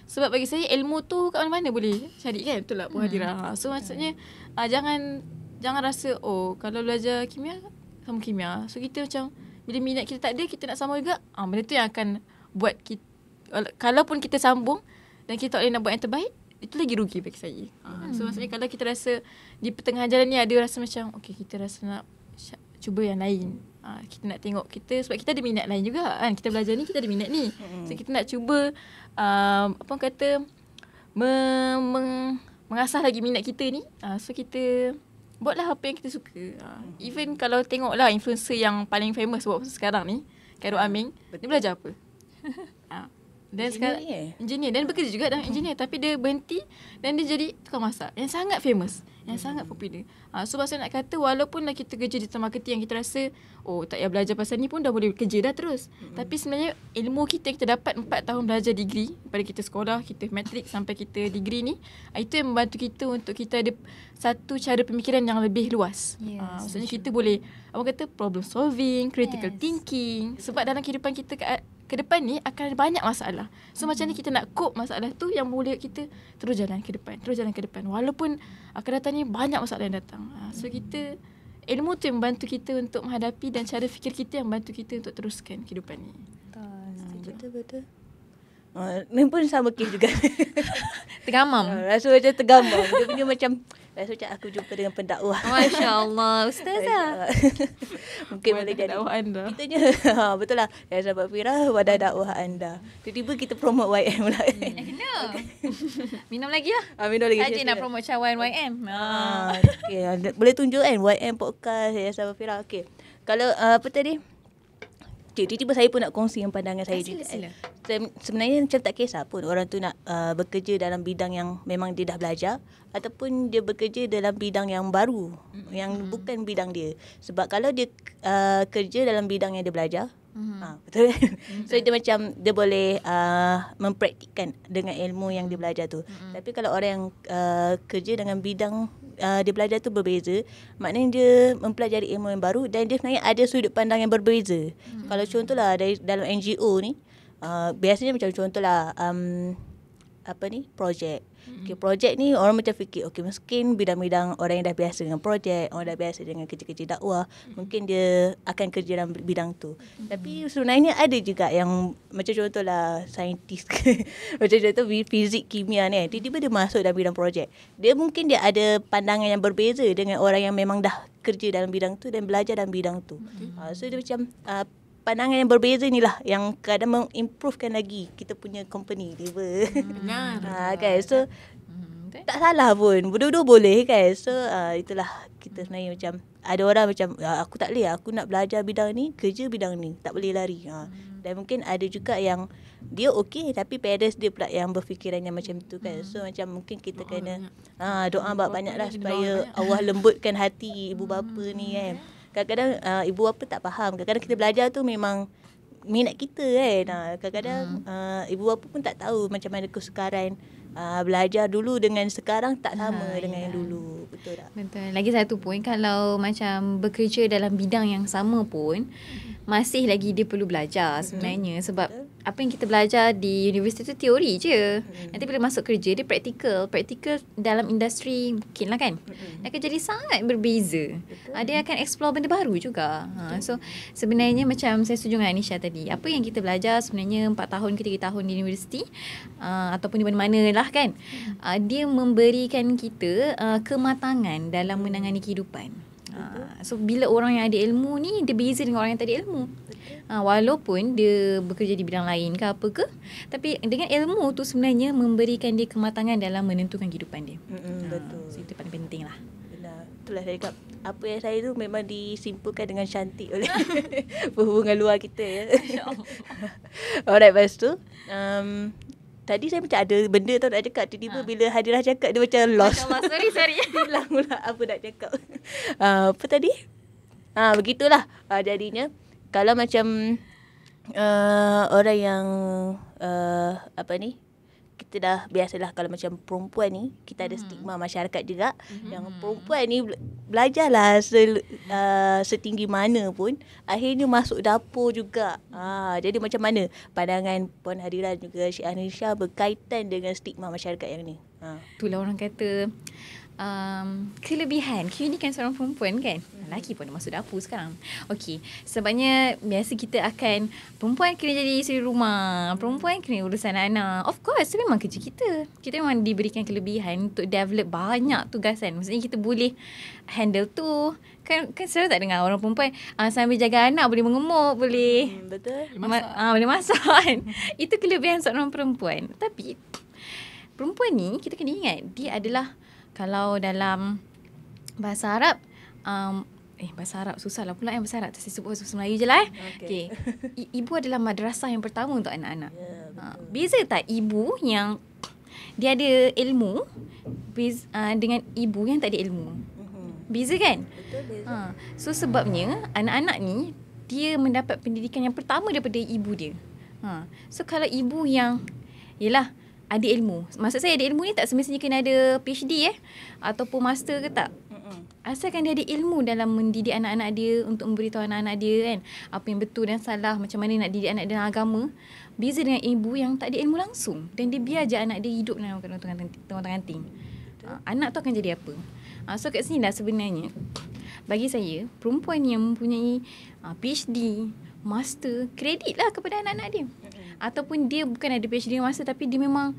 Speaker 3: Sebab bagi saya ilmu tu kat mana-mana boleh cari kan. Betul tak Puan Hadira? So maksudnya jangan rasa kalau belajar kimia sama kimia. So kita macam bila minat kita tak ada, kita nak sambung juga. Benda tu yang akan buat kita, kalaupun kita sambung dan kita tak boleh nak buat yang terbaik, itu lagi rugi bagi saya. So maksudnya kalau kita rasa di pertengahan jalan ni ada rasa macam kita rasa nak cuba yang lain. Kita nak tengok kita, sebab kita ada minat lain juga kan. Kita belajar ni, kita ada minat ni. So kita nak cuba mengasah lagi minat kita ni. So kita buatlah apa yang kita suka. Even kalau tengoklah influencer yang paling famous buat sekarang ni, Khairul Aming, dia belajar apa? Dan sekarang engineer, dan bekerja juga dalam engineer, tapi dia berhenti dan dia jadi tukang masak yang sangat famous, yang sangat popular. So maksud nak kata walaupun kita kerja di marketing yang kita rasa tak payah belajar pasal ni pun dah boleh kerja dah terus. Tapi sebenarnya ilmu kita yang kita dapat 4 tahun belajar degree, daripada kita sekolah, kita matrik sampai kita degree ni, itu yang membantu kita untuk kita ada satu cara pemikiran yang lebih luas. Maksudnya kita boleh problem solving, critical thinking. Sebab dalam kehidupan kita ke depan ni akan ada banyak masalah. So macam ni kita nak cope masalah tu yang boleh kita terus jalan ke depan. Walaupun akan datang ni banyak masalah yang datang. So kita, ilmu tu yang membantu kita untuk menghadapi dan cara fikir kita yang membantu kita untuk teruskan kehidupan ni.
Speaker 2: Betul. Ni pun sama kes juga.
Speaker 3: Tergamam.
Speaker 2: Rasa macam tergamam. Dia punya macam, rasa macam aku jumpa dengan pendakwah.
Speaker 1: Masya Allah, Ustazah.
Speaker 2: Mungkin boleh jadi
Speaker 3: dakwah anda.
Speaker 2: Kitanya, betul lah. Ya sahabat Fira, wadah dakwah anda. Tiba-tiba kita promote YM pula.
Speaker 1: Kena. Minum lagi lah.
Speaker 2: Minum lagi.
Speaker 1: Saja nak promote cawan YM.
Speaker 2: Okay, boleh tunjuk kan YM podcast ya sahabat Fira. Okay. Kalau apa tadi? Tiba-tiba saya pun nak kongsi yang pandangan saya juga.
Speaker 1: Sila.
Speaker 2: Sebenarnya macam tak kisah pun orang tu nak bekerja dalam bidang yang memang dia dah belajar ataupun dia bekerja dalam bidang yang baru yang bukan bidang dia. Sebab kalau dia kerja dalam bidang yang dia belajar, betul kan? So dia macam dia boleh mempraktikkan dengan ilmu yang dia belajar tu. Tapi kalau orang yang kerja dengan bidang dia belajar tu berbeza, maknanya dia mempelajari ilmu yang baru dan dia sebenarnya ada sudut pandang yang berbeza. Kalau contohlah dalam NGO ni, biasanya macam contohlah projek. Okay, projek ni orang macam fikir mungkin bidang-bidang orang yang dah biasa dengan projek, orang dah biasa dengan kerja-kerja dakwah, mungkin dia akan kerja dalam bidang tu. Tapi sebenarnya ada juga yang macam contohlah saintis macam contoh fizik, kimia ni, tiba-tiba dia masuk dalam bidang projek. Dia mungkin dia ada pandangan yang berbeza dengan orang yang memang dah kerja dalam bidang tu dan belajar dalam bidang tu. So dia macam pandangan yang berbeza ni lah yang kadang mengimprovekan lagi kita punya company level.
Speaker 3: Benar.
Speaker 2: Kan? So tak salah pun. Berdua-dua boleh kan. So itulah kita sebenarnya macam ada orang macam aku tak boleh, aku nak belajar bidang ni, kerja bidang ni, tak boleh lari. Dan mungkin ada juga yang dia okey tapi parents dia pula yang berfikiran yang macam tu kan. So macam mungkin kita kena doa banyak-banyaklah supaya Allah lembutkan hati ibu bapa ni kan. Kadang-kadang ibu bapa tak faham. Kadang-kadang kita belajar tu memang minat kita kan. Kadang-kadang ibu bapa pun tak tahu macam mana kesukaran belajar dulu dengan sekarang tak sama dengan yang dulu. Betul tak?
Speaker 1: Betul. Lagi satu pun, kalau macam bekerja dalam bidang yang sama pun, masih lagi dia perlu belajar sebenarnya. Sebab apa yang kita belajar di universiti tu teori je. Nanti bila masuk kerja dia praktikal. Praktikal dalam industri mungkin lah kan. Dia akan jadi sangat berbeza. Dia akan explore benda baru juga. So sebenarnya macam saya setuju dengan Anisha tadi. Apa yang kita belajar sebenarnya 4 tahun ke 3 tahun di universiti ataupun di mana-mana lah kan. Dia memberikan kita kematangan dalam menangani kehidupan. So bila orang yang ada ilmu ni dia beza dengan orang yang tak ada ilmu. Walaupun dia bekerja di bidang lain ke apa ke, tapi dengan ilmu tu sebenarnya memberikan dia kematangan dalam menentukan kehidupan dia.
Speaker 2: Betul.
Speaker 1: So itu paling penting lah.
Speaker 2: Benar. Itulah saya cakap, apa yang saya tu memang disimpulkan dengan cantik oleh perhubungan luar kita ya. Alright, lepas tu tadi saya macam ada benda tau nak cakap. Tiba-tiba bila Hadirah cakap dia macam lost.
Speaker 1: Sorry.
Speaker 2: Hilang pula apa nak cakap. Apa tadi? Begitulah jadinya. Kalau macam orang yang kita dah biasalah kalau macam perempuan ni kita ada stigma masyarakat juga yang perempuan ni belajarlah setinggi mana pun akhirnya masuk dapur juga. Jadi macam mana pandangan Puan Hadirah juga Cik Anisha berkaitan dengan stigma masyarakat yang ni?
Speaker 1: Itulah orang kata kelebihan, keunikan seorang perempuan kan. Lelaki pun dah masuk dapur sekarang. Okey, sebabnya biasa kita akan perempuan kena jadi isteri rumah, perempuan kena urus anak-anak. Of course, itu memang kerja kita. Kita memang diberikan kelebihan untuk develop banyak tugasan. Maksudnya kita boleh handle tu. Kan selalu tak dengar orang perempuan sambil jaga anak boleh mengemuk, boleh
Speaker 2: betul.
Speaker 1: Boleh masak kan. Itu kelebihan seorang perempuan. Tapi perempuan ni kita kena ingat dia adalah, kalau dalam bahasa Arab bahasa Arab susah lah pula yang bahasa Arab. Saya sebut bahasa Melayu je lah Okay. Ibu adalah madrasah yang pertama untuk anak-anak. Beza tak ibu yang dia ada ilmu dengan ibu yang tak ada ilmu? Beza kan?
Speaker 2: Betul, beza.
Speaker 1: So sebabnya anak-anak ni dia mendapat pendidikan yang pertama daripada ibu dia. So kalau ibu yang yelah ada ilmu. Maksud saya ada ilmu ni tak semestinya kena ada PhD ataupun master ke tak. asalkan dia ada ilmu dalam mendidik anak-anak dia, untuk memberitahu anak-anak dia kan apa yang betul dan salah, macam mana nak didik anak dia dalam agama. Beza dengan ibu yang tak ada ilmu langsung dan dia biar je anak dia hidup dalam tengah-tengah. Anak tu akan jadi apa? So kat sini dah sebenarnya bagi saya, perempuan yang mempunyai PhD, master, kredit lah kepada anak-anak dia. Ataupun dia bukan ada PhD dan master, tapi dia memang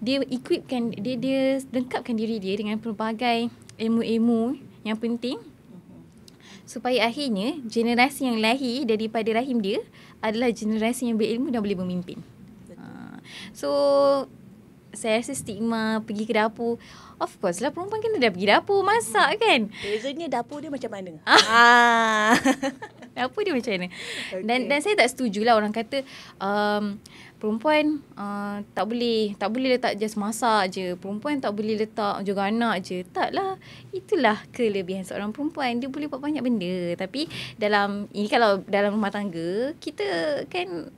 Speaker 1: dia equipkan, dia lengkapkan diri dia dengan pelbagai ilmu-ilmu yang penting, supaya akhirnya generasi yang lahir daripada rahim dia adalah generasi yang berilmu dan boleh memimpin. So saya rasa stigma pergi ke dapur, of course lah perempuan kena dah pergi dapur masak kan.
Speaker 2: Bezanya dapur dia macam mana?
Speaker 1: Dapur dia macam mana. Dan saya tak setujulah orang kata perempuan tak boleh letak just masak je. Perempuan tak boleh letak jaga anak je. Taklah. Itulah kelebihan seorang perempuan. Dia boleh buat banyak benda. Tapi kalau dalam rumah tangga, kita kan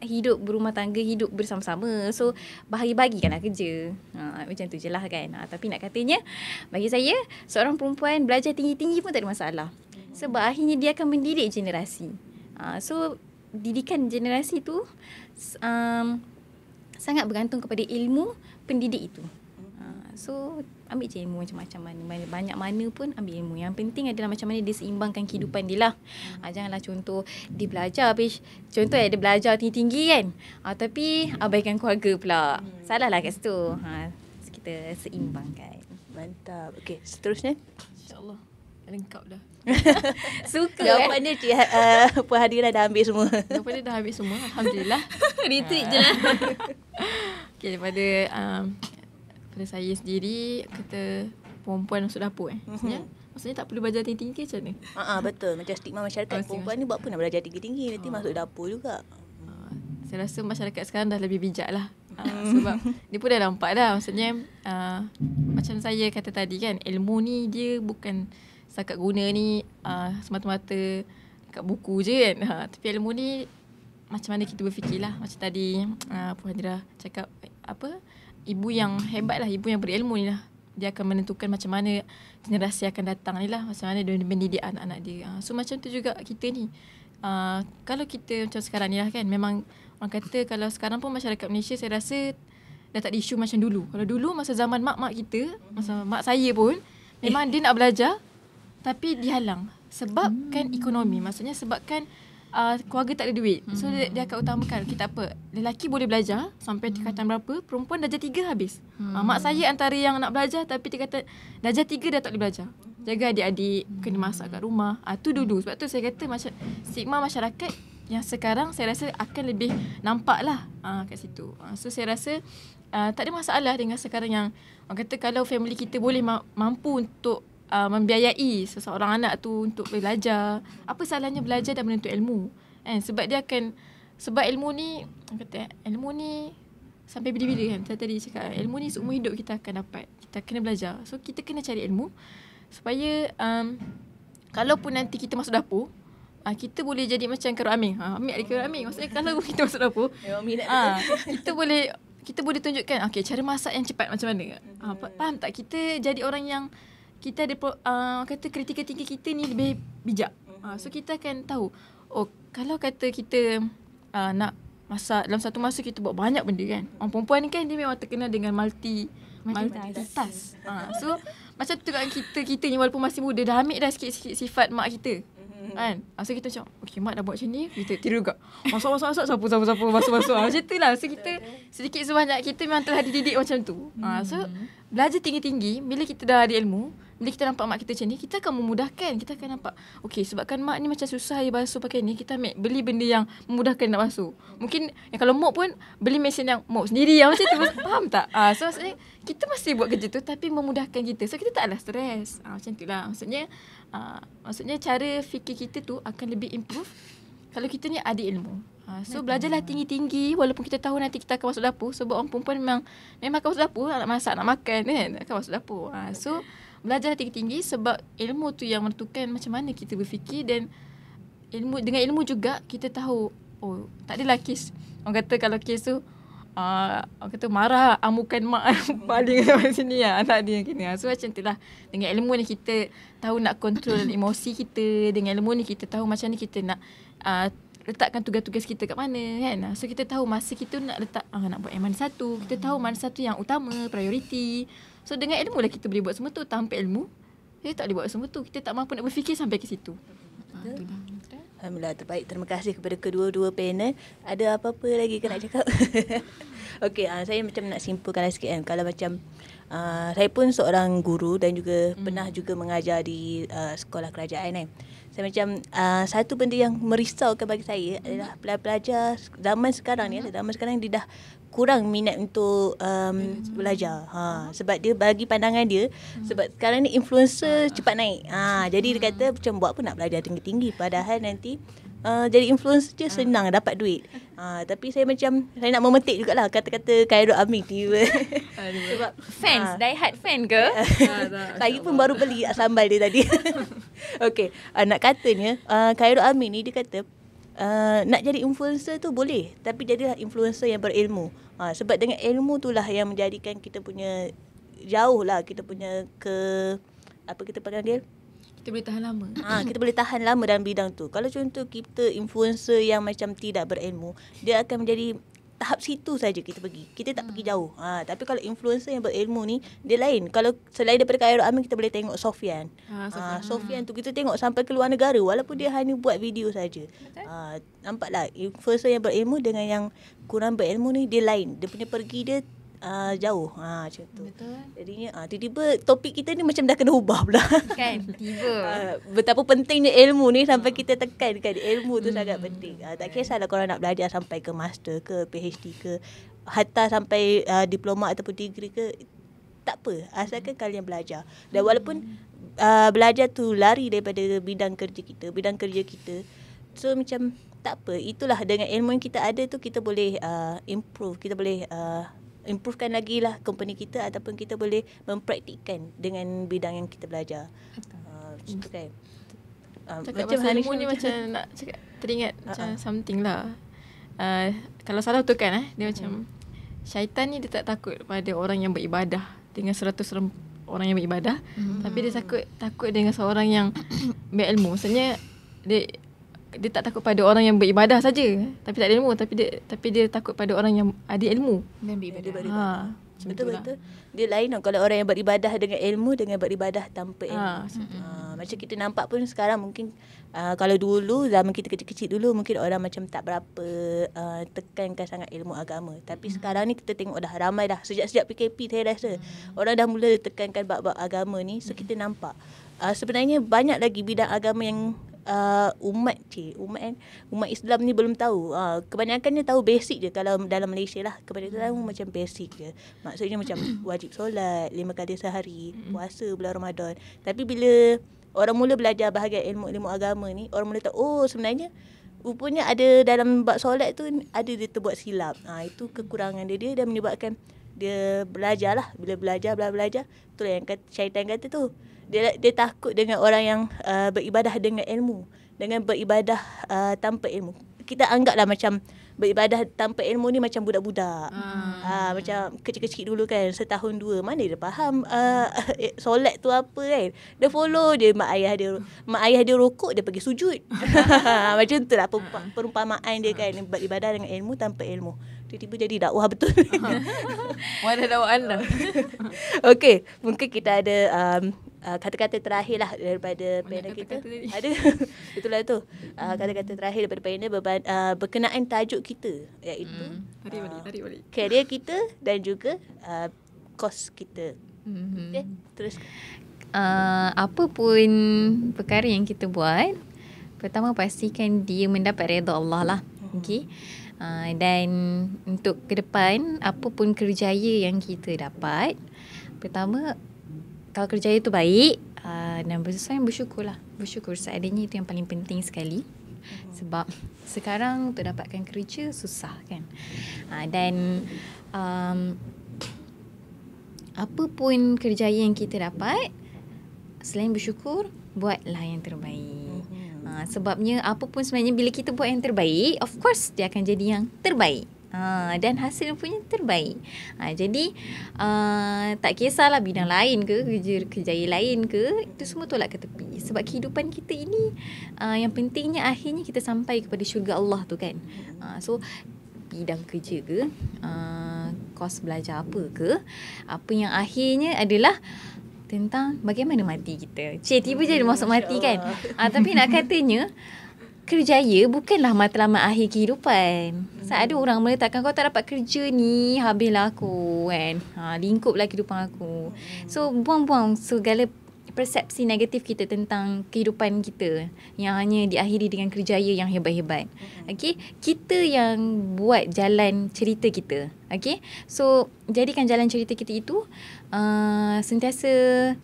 Speaker 1: hidup berumah tangga, hidup bersama-sama. So bahagi-bagikanlah kerja. Macam tu je lah kan. Tapi nak katanya, bagi saya, seorang perempuan belajar tinggi-tinggi pun tak ada masalah. Sebab akhirnya dia akan mendidik generasi. So didikan generasi tu sangat bergantung kepada ilmu pendidik itu. So ambil je ilmu macam-macam mana, banyak mana pun ambil ilmu. Yang penting adalah macam mana dia seimbangkan kehidupan dia lah. Janganlah contoh dia belajar contoh dia belajar tinggi-tinggi kan, tapi abaikan keluarga pula. Salah lah kat situ. So, kita seimbangkan.
Speaker 2: Mantap. Okey, seterusnya.
Speaker 3: InsyaAllah lengkap dah.
Speaker 1: Suka
Speaker 2: Jawapan dia Perhadiran dah ambil semua.
Speaker 3: Jawapan dia dah habis semua, Alhamdulillah.
Speaker 1: retweet je lah.
Speaker 3: Okay, daripada saya sendiri, kata perempuan masuk dapur Maksudnya tak perlu belajar tinggi-tinggi ke macam mana?
Speaker 2: Betul. Macam stigma masyarakat, perempuan ni buat apa nak belajar tinggi-tinggi, nanti masuk dapur juga.
Speaker 3: Saya rasa masyarakat sekarang dah lebih bijak lah. Sebab dia pun dah nampak dah. Maksudnya macam saya kata tadi kan, ilmu ni dia bukan setakat guna ni semata-mata kat buku je kan. Tapi ilmu ni macam mana kita berfikir lah. Macam tadi Puan Hajirah cakap ibu yang hebat lah, ibu yang berilmu ni lah. Dia akan menentukan macam mana generasi akan datang ni lah. Macam mana dia mendidik anak-anak dia. So macam tu juga kita ni. Kalau kita macam sekarang ni lah kan, memang orang kata kalau sekarang pun masyarakat Malaysia saya rasa dah tak ada isu macam dulu. Kalau dulu masa zaman mak-mak kita, masa mak saya pun, memang dia nak belajar tapi dihalang. Sebabkan ekonomi. Maksudnya sebabkan keluarga tak ada duit. So dia akan utamakan, kita apa, lelaki boleh belajar sampai tingkatan berapa, perempuan darjah 3 habis. Mak saya antara yang nak belajar tapi dia kata darjah 3 dah tak boleh belajar. Jaga adik-adik, kena masak kat rumah. Tu dulu. Sebab tu saya kata stigma masyarakat yang sekarang saya rasa akan lebih nampak lah kat situ. So saya rasa tak ada masalah dengan sekarang yang orang kata kalau family kita boleh mampu untuk membiayai seseorang anak tu untuk belajar. Apa salahnya belajar dan menuntut ilmu? Sebab dia akan, sebab ilmu ni, kata ilmu ni sampai bila-bila kan. Saya tadi cakap ilmu ni seumur hidup kita akan dapat. Kita kena belajar. So kita kena cari ilmu supaya kalaupun nanti kita masuk dapur, kita boleh jadi macam Khairul Amin. Amin ada Khairul Amin. Maksudnya kalau kita masuk dapur, kita boleh tunjukkan cara masak yang cepat macam mana. Faham tak? Kita jadi orang yang kita ada kata kritikal thinking kita ni lebih bijak. So kita akan tahu, kalau kata kita nak masak dalam satu masa, kita buat banyak benda kan. Orang perempuan ni kan dia memang terkenal dengan multitask. So macam tu kan kita ni walaupun masih muda dah ambil dah sikit-sikit sifat mak kita. Kan? So kita macam, mak dah buat macam ni, kita tiru juga. Masak, sapu, masuk. Macam tu lah. So kita sedikit sebanyak kita memang telah dididik macam tu. So belajar tinggi-tinggi, bila kita dah ada ilmu, bila kita nampak mak kita macam ni, kita akan memudahkan. Kita akan nampak, sebabkan mak ni macam susah dia basuh pakai ni, kita ambil beli benda yang memudahkan nak basuh. Mungkin kalau mop pun beli mesin yang mop sendiri yang macam tu. Faham tak? So maksudnya kita masih buat kerja tu tapi memudahkan kita. So kita taklah stres. Macam tu lah. Maksudnya cara fikir kita tu akan lebih improve kalau kita ni ada ilmu. So belajarlah tinggi-tinggi walaupun kita tahu nanti kita akan masuk dapur. Sebab orang perempuan memang akan masuk dapur, nak masak, nak makan kan, akan masuk dapur. So belajarlah tinggi-tinggi sebab ilmu tu yang menentukan macam mana kita berfikir. Dan dengan ilmu juga kita tahu, tak adalah kes. Orang kata kalau kes tu orang kata marah, amukan mak paling kat sini lah, anak dia kini. So macam tu lah. Dengan ilmu ni kita tahu nak kontrol emosi kita. Dengan ilmu ni kita tahu macam ni kita nak letakkan tugas-tugas kita kat mana kan. So kita tahu masa kita nak letak nak buat yang mana satu. Kita tahu mana satu yang utama, priority. So dengan ilmu lah kita boleh buat semua tu. Tanpa ilmu kita tak boleh buat semua tu. Kita tak mampu nak berfikir sampai ke situ.
Speaker 2: Alhamdulillah, terbaik. Terima kasih kepada kedua-dua panel. Ada apa-apa lagi ke nak cakap? Okey, saya macam nak simpulkan sikit kan. Kalau macam saya pun seorang guru dan juga pernah juga mengajar di sekolah kerajaan kan. Saya macam satu benda yang merisaukan bagi saya adalah pelajar zaman sekarang ni, dia dah kurang minat untuk belajar. Sebab dia bagi pandangan dia, sebab sekarang ni influencer cepat naik. Jadi dia kata macam buat apa nak belajar tinggi-tinggi, padahal nanti jadi influencer je senang dapat duit. Tapi saya macam saya nak memetik jugalah kata-kata Khairul Amin tiba. Sebab
Speaker 1: Fans, die hard fan ke?
Speaker 2: saya pun baru beli sambal dia tadi. Okey, nak katanya Khairul Amin ni dia kata nak jadi influencer tu boleh, tapi jadilah influencer yang berilmu. Sebab dengan ilmu itulah yang menjadikan kita punya jauh lah, kita punya apa kita panggil dia?
Speaker 3: Kita boleh tahan lama.
Speaker 2: Kita boleh tahan lama dalam bidang tu. Kalau contoh kita influencer yang macam tidak berilmu, dia akan menjadi tahap situ saja kita pergi. Kita tak pergi jauh. Tapi kalau influencer yang berilmu ni, dia lain. Kalau selain daripada Khairul Amin, kita boleh tengok Sofian. Sofian tu kita tengok sampai ke luar negara walaupun dia hanya buat video saja. Nampaklah influencer yang berilmu dengan yang kurang berilmu ni dia lain. Dia punya pergi dia jauh. Macam tu.
Speaker 1: Betul.
Speaker 2: Jadinya tiba-tiba topik kita ni macam dah kena ubah pula.
Speaker 1: Kan? Tiba.
Speaker 2: Betapa pentingnya ilmu ni sampai kita tekankan ilmu tu sangat penting. Tak kisahlah korang nak belajar sampai ke master ke PhD ke, hatta sampai diploma ataupun degree ke, tak apa, asalkan kalian belajar. Dan walaupun belajar tu lari daripada bidang kerja kita, so macam tak apa, itulah dengan ilmu yang kita ada tu kita boleh improve, kita boleh improvekan lagi lah company kita, ataupun kita boleh mempraktikkan dengan bidang yang kita belajar. Macam tu kan.
Speaker 3: Cakap pasal ilmu ni macam nak cakap, teringat macam something lah. Kalau salah tu kan dia macam syaitan ni dia tak takut pada orang yang beribadah dengan 100 orang yang beribadah, tapi dia takut dengan seorang yang berilmu. Maksudnya dia tak takut pada orang yang beribadah saja tapi tak ada ilmu, tapi dia takut pada orang yang ada ilmu
Speaker 1: Dan beribadah.
Speaker 2: Betul. Dia lain kalau orang yang beribadah dengan ilmu dengan beribadah tanpa ilmu. Macam kita nampak pun sekarang mungkin kalau dulu zaman kita kecil-kecil dulu mungkin orang macam tak berapa tekankan sangat ilmu agama. Tapi sekarang ni kita tengok dah ramai dah sejak PKP saya rasa orang dah mula tekankan bab-bab agama ni. So kita nampak sebenarnya banyak lagi bidang agama yang umat Islam ni belum tahu. Kebanyakannya tahu basic je kalau dalam Malaysia lah. Kebanyakan macam basic je. Maksudnya macam wajib solat 5 kali sehari, puasa bulan Ramadan. Tapi bila orang mula belajar bahagian ilmu agama ni, orang mula tahu sebenarnya rupanya ada dalam bab solat tu ada dia terbuat silap. Itu kekurangan dia dan menyebabkan dia belajar lah. Bila belajar, itulah yang syaitan kata tu. Dia takut dengan orang yang beribadah dengan ilmu, dengan beribadah tanpa ilmu. Kita anggaplah macam beribadah tanpa ilmu ni macam budak-budak. Macam kecil-kecil dulu kan, setahun 2, mana dia faham solat tu apa kan. Dia follow je mak ayah dia rokok, dia pergi sujud. Macam tu lah perumpamaan dia kan, beribadah dengan ilmu tanpa ilmu. Tiba-tiba jadi dakwah betul.
Speaker 3: Mana dakwah anda?
Speaker 2: Okey, mungkin kita ada kata-kata terakhir lah daripada panel kita. Ada. Itulah tu. Kata-kata terakhir daripada panel berkenaan tajuk kita, iaitu
Speaker 3: tarik balik.
Speaker 2: Karier kita dan juga kos kita. Okay, terus.
Speaker 1: Apa pun perkara yang kita buat, pertama pastikan dia mendapat redha Allah lah. Okey. Dan untuk ke depan, apa pun kerjaya yang kita dapat, pertama kalau kerjaya tu baik dan bersyukurlah. Bersyukur seadanya, itu yang paling penting sekali. Sebab sekarang untuk dapatkan kerja susah kan. Dan apa pun kerjaya yang kita dapat, selain bersyukur, buatlah yang terbaik. Sebabnya apa pun sebenarnya bila kita buat yang terbaik, of course dia akan jadi yang terbaik. Dan hasil punya terbaik. Jadi tak kisahlah bidang lain ke, kerjaya lain ke, itu semua tolak ke tepi. Sebab kehidupan kita ini yang pentingnya akhirnya kita sampai kepada syurga Allah tu kan. So bidang kerja ke, kos belajar apa ke, apa yang akhirnya adalah tentang bagaimana mati kita. Tiba je dia masuk mati kan. Tapi nak katanya kerjaya bukanlah matlamat akhir kehidupan. Ada orang meletakkan kau tak dapat kerja ni, habislah aku kan. Lingkuplah kehidupan aku. So buang-buang segala persepsi negatif kita tentang kehidupan kita yang hanya diakhiri dengan kerjaya yang hebat-hebat. Okay? Kita yang buat jalan cerita kita. Okay? So jadikan jalan cerita kita itu sentiasa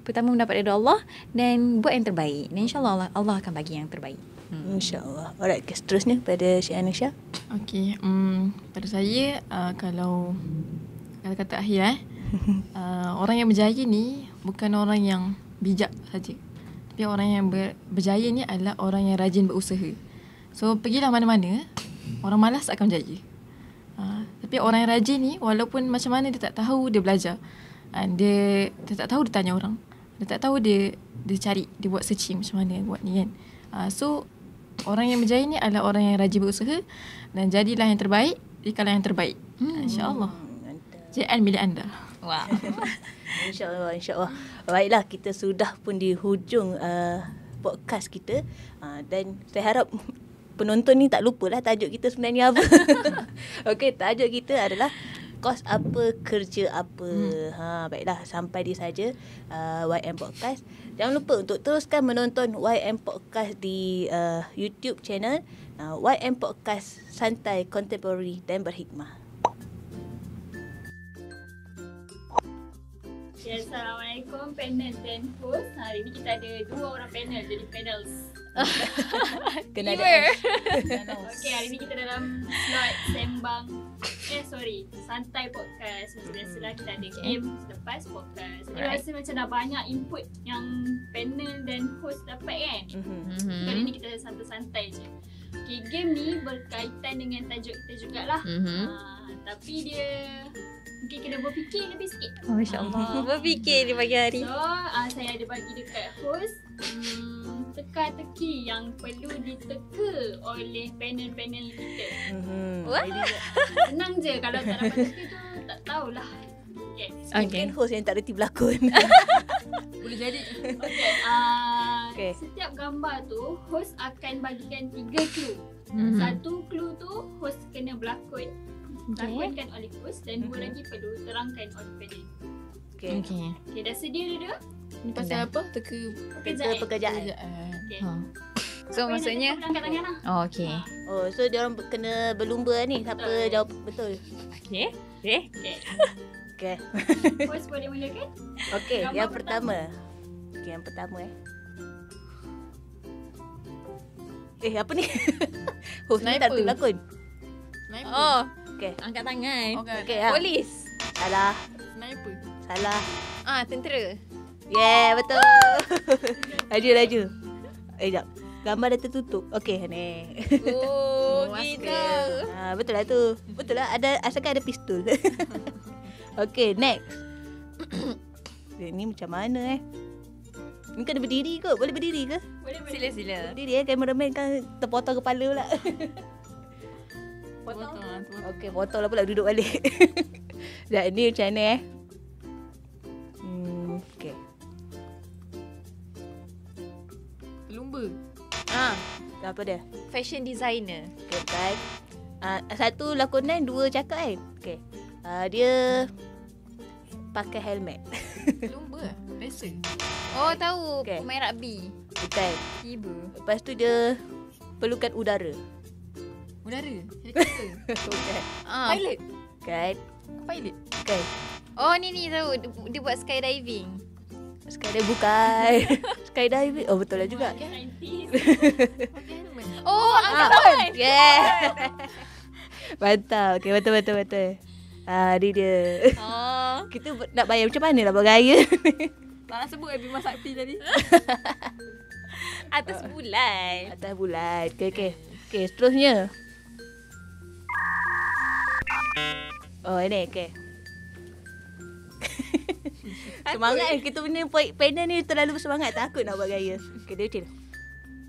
Speaker 1: pertama mendapat redha Allah dan buat yang terbaik. Dan insyaAllah Allah akan bagi yang terbaik.
Speaker 2: InsyaAllah. Alright, seterusnya pada Cik Anusha.
Speaker 3: Okay, pada saya kalau kata-kata akhir orang yang berjaya ni bukan orang yang bijak saja. Tapi orang yang berjaya ni adalah orang yang rajin berusaha. So pergilah mana-mana, orang malas akan berjaya. Tapi orang yang rajin ni walaupun macam mana dia tak tahu, dia belajar. Dia tak tahu, dia tanya orang. Dia tak tahu, dia cari, dia buat searching macam mana buat ni kan. So orang yang berjaya ni adalah orang yang rajin berusaha dan jadilah yang terbaik, jikalau yang terbaik. InsyaAllah. JN milik anda.
Speaker 1: Wow.
Speaker 2: InsyaAllah. Baiklah, kita sudah pun di hujung podcast kita. Dan saya harap penonton ni tak lupalah tajuk kita sebenarnya apa. Okey, tajuk kita adalah kos apa, kerja apa. Baiklah, sampai di saja YM Podcast. Jangan lupa untuk teruskan menonton YM Podcast di YouTube channel YM Podcast Santai, Contemporary dan Berhikmah.
Speaker 4: Assalamualaikum panel dan host. Hari ni kita ada 2 orang panel jadi panels.
Speaker 2: Kena ada.
Speaker 4: Okey, hari ni kita dalam slot sembang santai podcast. Macam biasalah kita ada game lepas podcast. Saya rasa macam dah banyak input yang panel dan host dapat kan. Kali ni kita santai-santai je. Okay, game ni berkaitan dengan tajuk kita jugalah. Tapi dia mungkin kena berfikir lebih sikit.
Speaker 1: Masya Allah. Berfikir di pagi hari.
Speaker 4: So, saya ada bagi dekat host teka-teki yang perlu diteka oleh panel-panel kita. Senang je, kalau tak dapat teka tu tak tahulah. Okay.
Speaker 2: Mungkin host yang tak reti berlakon.
Speaker 3: Boleh jadi.
Speaker 4: Okay. Setiap gambar tu host akan bagikan 3 clue. Satu clue tu host kena berlakon. Lakonkan oleh host dan 2 lagi perlu terangkan oleh panel. Okay, dah sedia dua-dua?
Speaker 3: Ni pasal apa? Teka
Speaker 2: pekerjaan.
Speaker 4: Okay.
Speaker 1: So maksudnya
Speaker 4: angkat tangan lah.
Speaker 1: okay.
Speaker 2: So dia orang kena berlumba ni, siapa jawab betul.
Speaker 1: Okay.
Speaker 2: Okay.
Speaker 4: Host boleh mulakan?
Speaker 2: Okay,
Speaker 4: Gambar
Speaker 2: yang pertama. Okay, yang pertama apa ni? Host ni tak
Speaker 3: Sniper.
Speaker 2: berlakon.
Speaker 3: Sniper.
Speaker 2: Okay.
Speaker 1: Angkat tangan.
Speaker 2: Okay,
Speaker 1: Polis.
Speaker 2: Salah.
Speaker 3: Sniper.
Speaker 2: Salah.
Speaker 1: Tentera.
Speaker 2: Yeah, betul. Laju. Sekejap. Gambar dah tertutup. Okay, ni.
Speaker 1: Gitu.
Speaker 2: Betul lah tu. Betul lah. Asalkan ada pistol. Okay, next. Ni macam mana Ni kena berdiri kot. Boleh berdiri ke?
Speaker 1: Sila-sila.
Speaker 2: Berdiri cameraman kan terpotong kepala pula.
Speaker 3: Potong.
Speaker 2: Okay, potong lah pula duduk balik. Sekejap, ni macam mana Okay.
Speaker 3: Pelumba.
Speaker 2: Apa dia?
Speaker 1: Fashion designer.
Speaker 2: Okay, baik. Satu lakonan, 2 cakap kan? Okay. Dia pakai helmet.
Speaker 3: Pelumba. Biasa.
Speaker 1: Tahu.
Speaker 2: Okay.
Speaker 1: Pemain rugby.
Speaker 2: Bukan.
Speaker 1: Tiba.
Speaker 2: Lepas tu dia perlukan udara.
Speaker 3: Udara. Helikopter.
Speaker 2: Bukan.
Speaker 3: Pilot.
Speaker 2: Kan?
Speaker 3: Pilot.
Speaker 2: Kan?
Speaker 1: Ni tahu. Dia buat skydiving.
Speaker 2: Skydiving bukan. Skydiving. Oh, betul lah juga.
Speaker 4: Scientist.
Speaker 1: Angkat tangan.
Speaker 2: Yeah. Mantap. Okay, betul. Ni dia. Kita nak bayar macam mana lah buat gaya.
Speaker 3: Tak nak sebut Bima Sakti tadi.
Speaker 1: Atas bulan.
Speaker 2: Atas bulan. Okay, seterusnya. Oh ini okay. Semangat kita punya panel ni terlalu bersemangat. Takut nak buat gaya. Okay dia chill.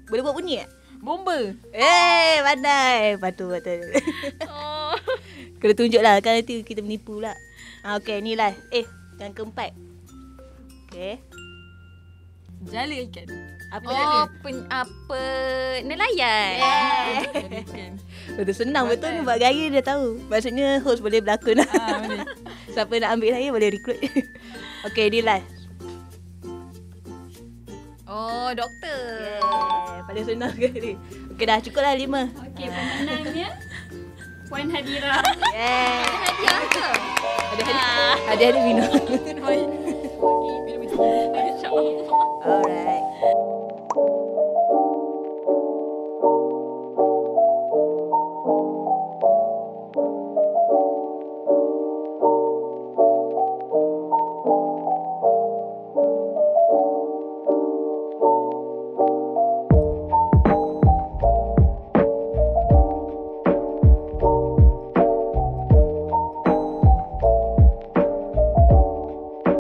Speaker 2: Boleh buat bunyi tak?
Speaker 3: Bomba.
Speaker 2: Pandai. Betul.
Speaker 1: Oh.
Speaker 2: Kena tunjuk lah. Kan nanti kita menipu pula. Okay ni lah. Yang keempat. Okay.
Speaker 3: Jala ikan.
Speaker 2: Apa jala?
Speaker 1: Apa nelayan.
Speaker 3: Jala ikan.
Speaker 2: Betul senang betul ni buat gaya dia tahu. Maksudnya host boleh berlakon lah.
Speaker 3: Boleh.
Speaker 2: Siapa nak ambil saya boleh recruit. Okay ni last.
Speaker 1: Oh, doktor.
Speaker 2: Paling senang sekali. Okay dah cukup lah 5.
Speaker 4: Okey, pemenangnya Puan Hadira.
Speaker 2: Yeah.
Speaker 1: Hadiah ke?
Speaker 2: Ada minum.